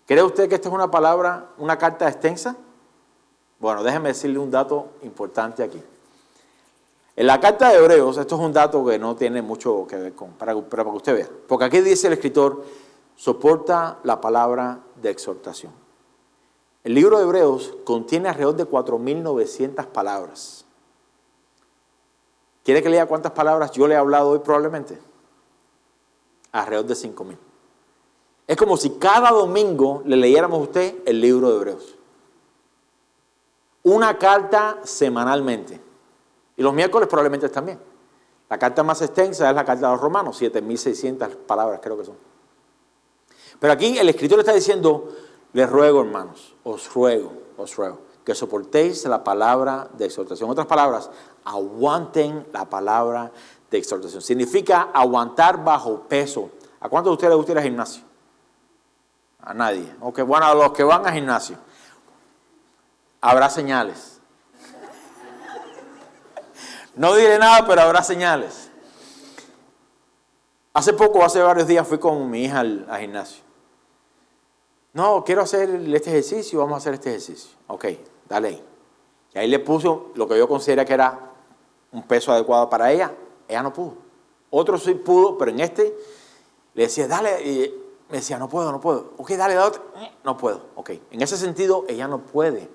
¿Cree usted que esta es una carta extensa? Bueno, déjeme decirle un dato importante aquí. En la carta de Hebreos, esto es un dato que no tiene mucho que ver para que usted vea. Porque aquí dice el escritor, soporta la palabra de exhortación. El libro de Hebreos contiene alrededor de 4.900 palabras. ¿Quiere que lea cuántas palabras yo le he hablado hoy probablemente? Alrededor de 5.000. Es como si cada domingo le leyéramos a usted el libro de Hebreos. Una carta semanalmente. Y los miércoles probablemente también. La carta más extensa es la carta de los Romanos, 7.600 palabras creo que son. Pero aquí el escritor está diciendo, les ruego hermanos, os ruego, que soportéis la palabra de exhortación. En otras palabras, aguanten la palabra de exhortación. Significa aguantar bajo peso. ¿A cuántos de ustedes les gusta ir al gimnasio? A nadie. Okay, bueno, a los que van al gimnasio. Habrá señales. No diré nada, pero habrá señales. Hace varios días fui con mi hija al gimnasio. No, quiero hacer este ejercicio, vamos a hacer este ejercicio. Ok, dale ahí. Y ahí le puso lo que yo considero que era un peso adecuado para ella. Ella no pudo. Otro sí pudo, pero en este le decía, dale. Y me decía, no puedo. Ok, dale, otro. No puedo. Ok, en ese sentido, ella no puede.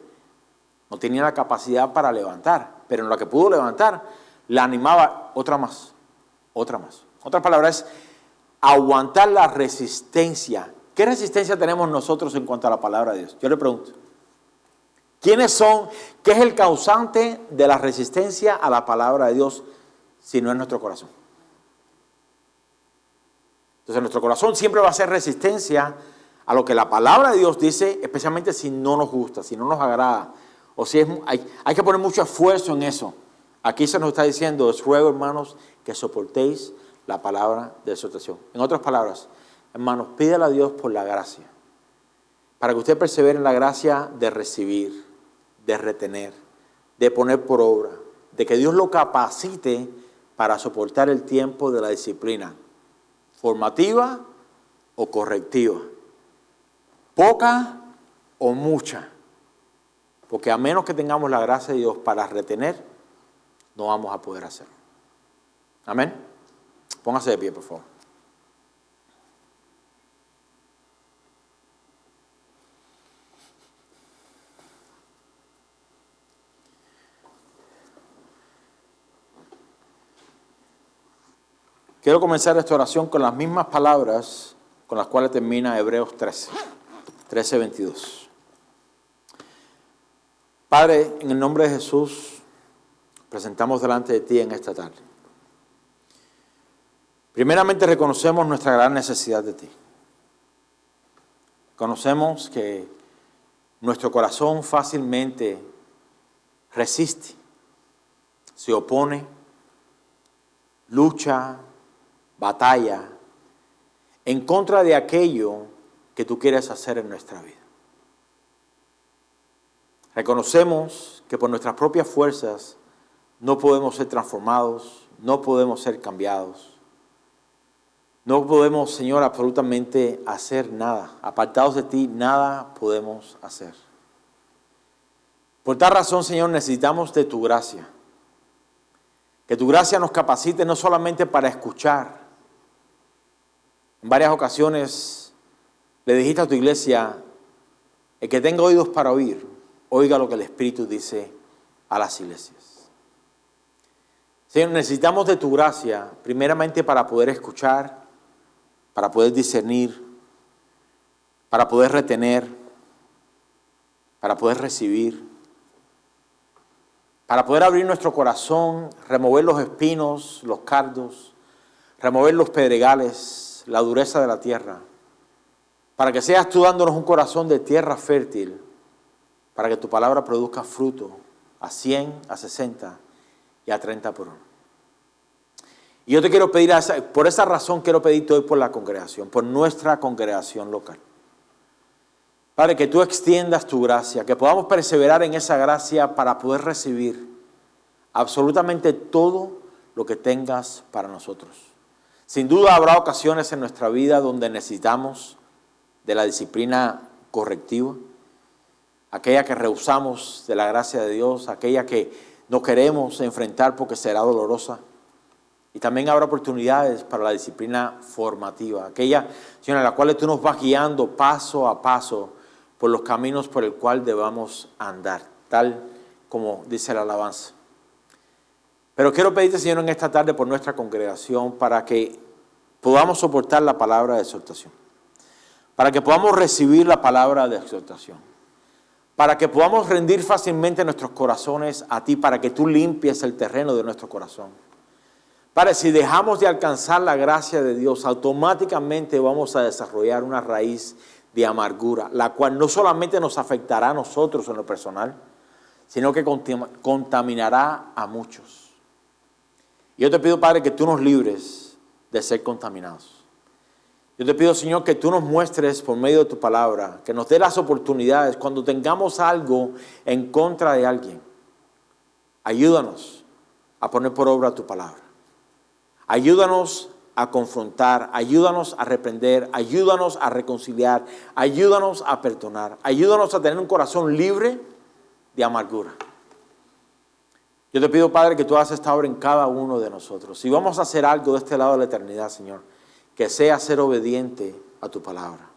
No tenía la capacidad para levantar. Pero en lo que pudo levantar, la animaba otra más. Otra palabra es aguantar la resistencia. ¿Qué resistencia tenemos nosotros en cuanto a la palabra de Dios? Yo le pregunto. ¿Quiénes son? ¿Qué es el causante de la resistencia a la palabra de Dios si no es nuestro corazón? Entonces nuestro corazón siempre va a hacer resistencia a lo que la palabra de Dios dice, especialmente si no nos gusta, si no nos agrada, o si hay que poner mucho esfuerzo en eso. Aquí se nos está diciendo, os ruego hermanos que soportéis la palabra de exhortación. En otras palabras, hermanos, pídale a Dios por la gracia, para que usted persevere en la gracia de recibir, de retener, de poner por obra, de que Dios lo capacite para soportar el tiempo de la disciplina, formativa o correctiva, poca o mucha, porque a menos que tengamos la gracia de Dios para retener, no vamos a poder hacerlo. Amén. Póngase de pie, por favor. Quiero comenzar esta oración con las mismas palabras con las cuales termina Hebreos 13:22. Padre, en el nombre de Jesús, presentamos delante de ti en esta tarde. Primeramente reconocemos nuestra gran necesidad de ti. Conocemos que nuestro corazón fácilmente resiste, se opone, lucha, batalla en contra de aquello que tú quieres hacer en nuestra vida. Reconocemos que por nuestras propias fuerzas no podemos ser transformados, no podemos ser cambiados. No podemos, Señor, absolutamente hacer nada. Apartados de ti, nada podemos hacer. Por tal razón, Señor, necesitamos de tu gracia. Que tu gracia nos capacite no solamente para escuchar. En varias ocasiones le dijiste a tu iglesia, el que tenga oídos para oír, oiga lo que el Espíritu dice a las iglesias. Señor, necesitamos de tu gracia, primeramente para poder escuchar, para poder discernir, para poder retener, para poder recibir, para poder abrir nuestro corazón, remover los espinos, los cardos, remover los pedregales, la dureza de la tierra, para que seas tú dándonos un corazón de tierra fértil, para que tu palabra produzca fruto a 100, a 60 y a 30 por uno. Y yo te quiero pedir, por esa razón quiero pedirte hoy por la congregación, por nuestra congregación local. Padre, que tú extiendas tu gracia, que podamos perseverar en esa gracia para poder recibir absolutamente todo lo que tengas para nosotros. Sin duda habrá ocasiones en nuestra vida donde necesitamos de la disciplina correctiva, aquella que rehusamos de la gracia de Dios, aquella que no queremos enfrentar porque será dolorosa. Y también habrá oportunidades para la disciplina formativa, aquella, Señor, en la cual tú nos vas guiando paso a paso por los caminos por el cual debamos andar, tal como dice la alabanza. Pero quiero pedirte, Señor, en esta tarde por nuestra congregación para que podamos soportar la palabra de exhortación, para que podamos recibir la palabra de exhortación, para que podamos rendir fácilmente nuestros corazones a ti, para que tú limpies el terreno de nuestro corazón. Padre, si dejamos de alcanzar la gracia de Dios, automáticamente vamos a desarrollar una raíz de amargura, la cual no solamente nos afectará a nosotros en lo personal, sino que contaminará a muchos. Y yo te pido, Padre, que tú nos libres de ser contaminados. Yo te pido, Señor, que tú nos muestres por medio de tu palabra, que nos dé las oportunidades cuando tengamos algo en contra de alguien. Ayúdanos a poner por obra tu palabra. Ayúdanos a confrontar, ayúdanos a reprender, ayúdanos a reconciliar, ayúdanos a perdonar, ayúdanos a tener un corazón libre de amargura. Yo te pido, Padre, que tú hagas esta obra en cada uno de nosotros. Si vamos a hacer algo de este lado de la eternidad, Señor, que sea ser obediente a tu palabra.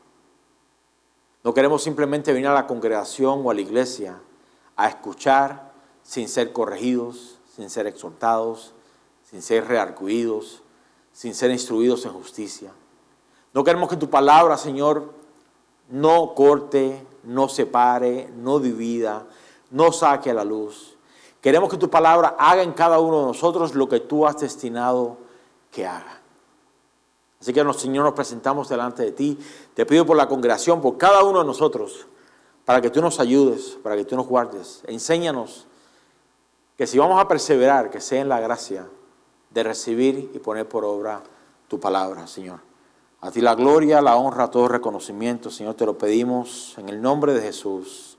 No queremos simplemente venir a la congregación o a la iglesia a escuchar sin ser corregidos, sin ser exhortados, sin ser redarguidos, sin ser instruidos en justicia. No queremos que tu palabra, Señor, no corte, no separe, no divida, no saque a la luz. Queremos que tu palabra haga en cada uno de nosotros lo que tú has destinado que haga. Así que, Señor, nos presentamos delante de ti. Te pido por la congregación, por cada uno de nosotros, para que tú nos ayudes, para que tú nos guardes. Enséñanos que si vamos a perseverar, que sea en la gracia de recibir y poner por obra tu palabra, Señor. A ti la gloria, la honra, todo reconocimiento, Señor, te lo pedimos en el nombre de Jesús.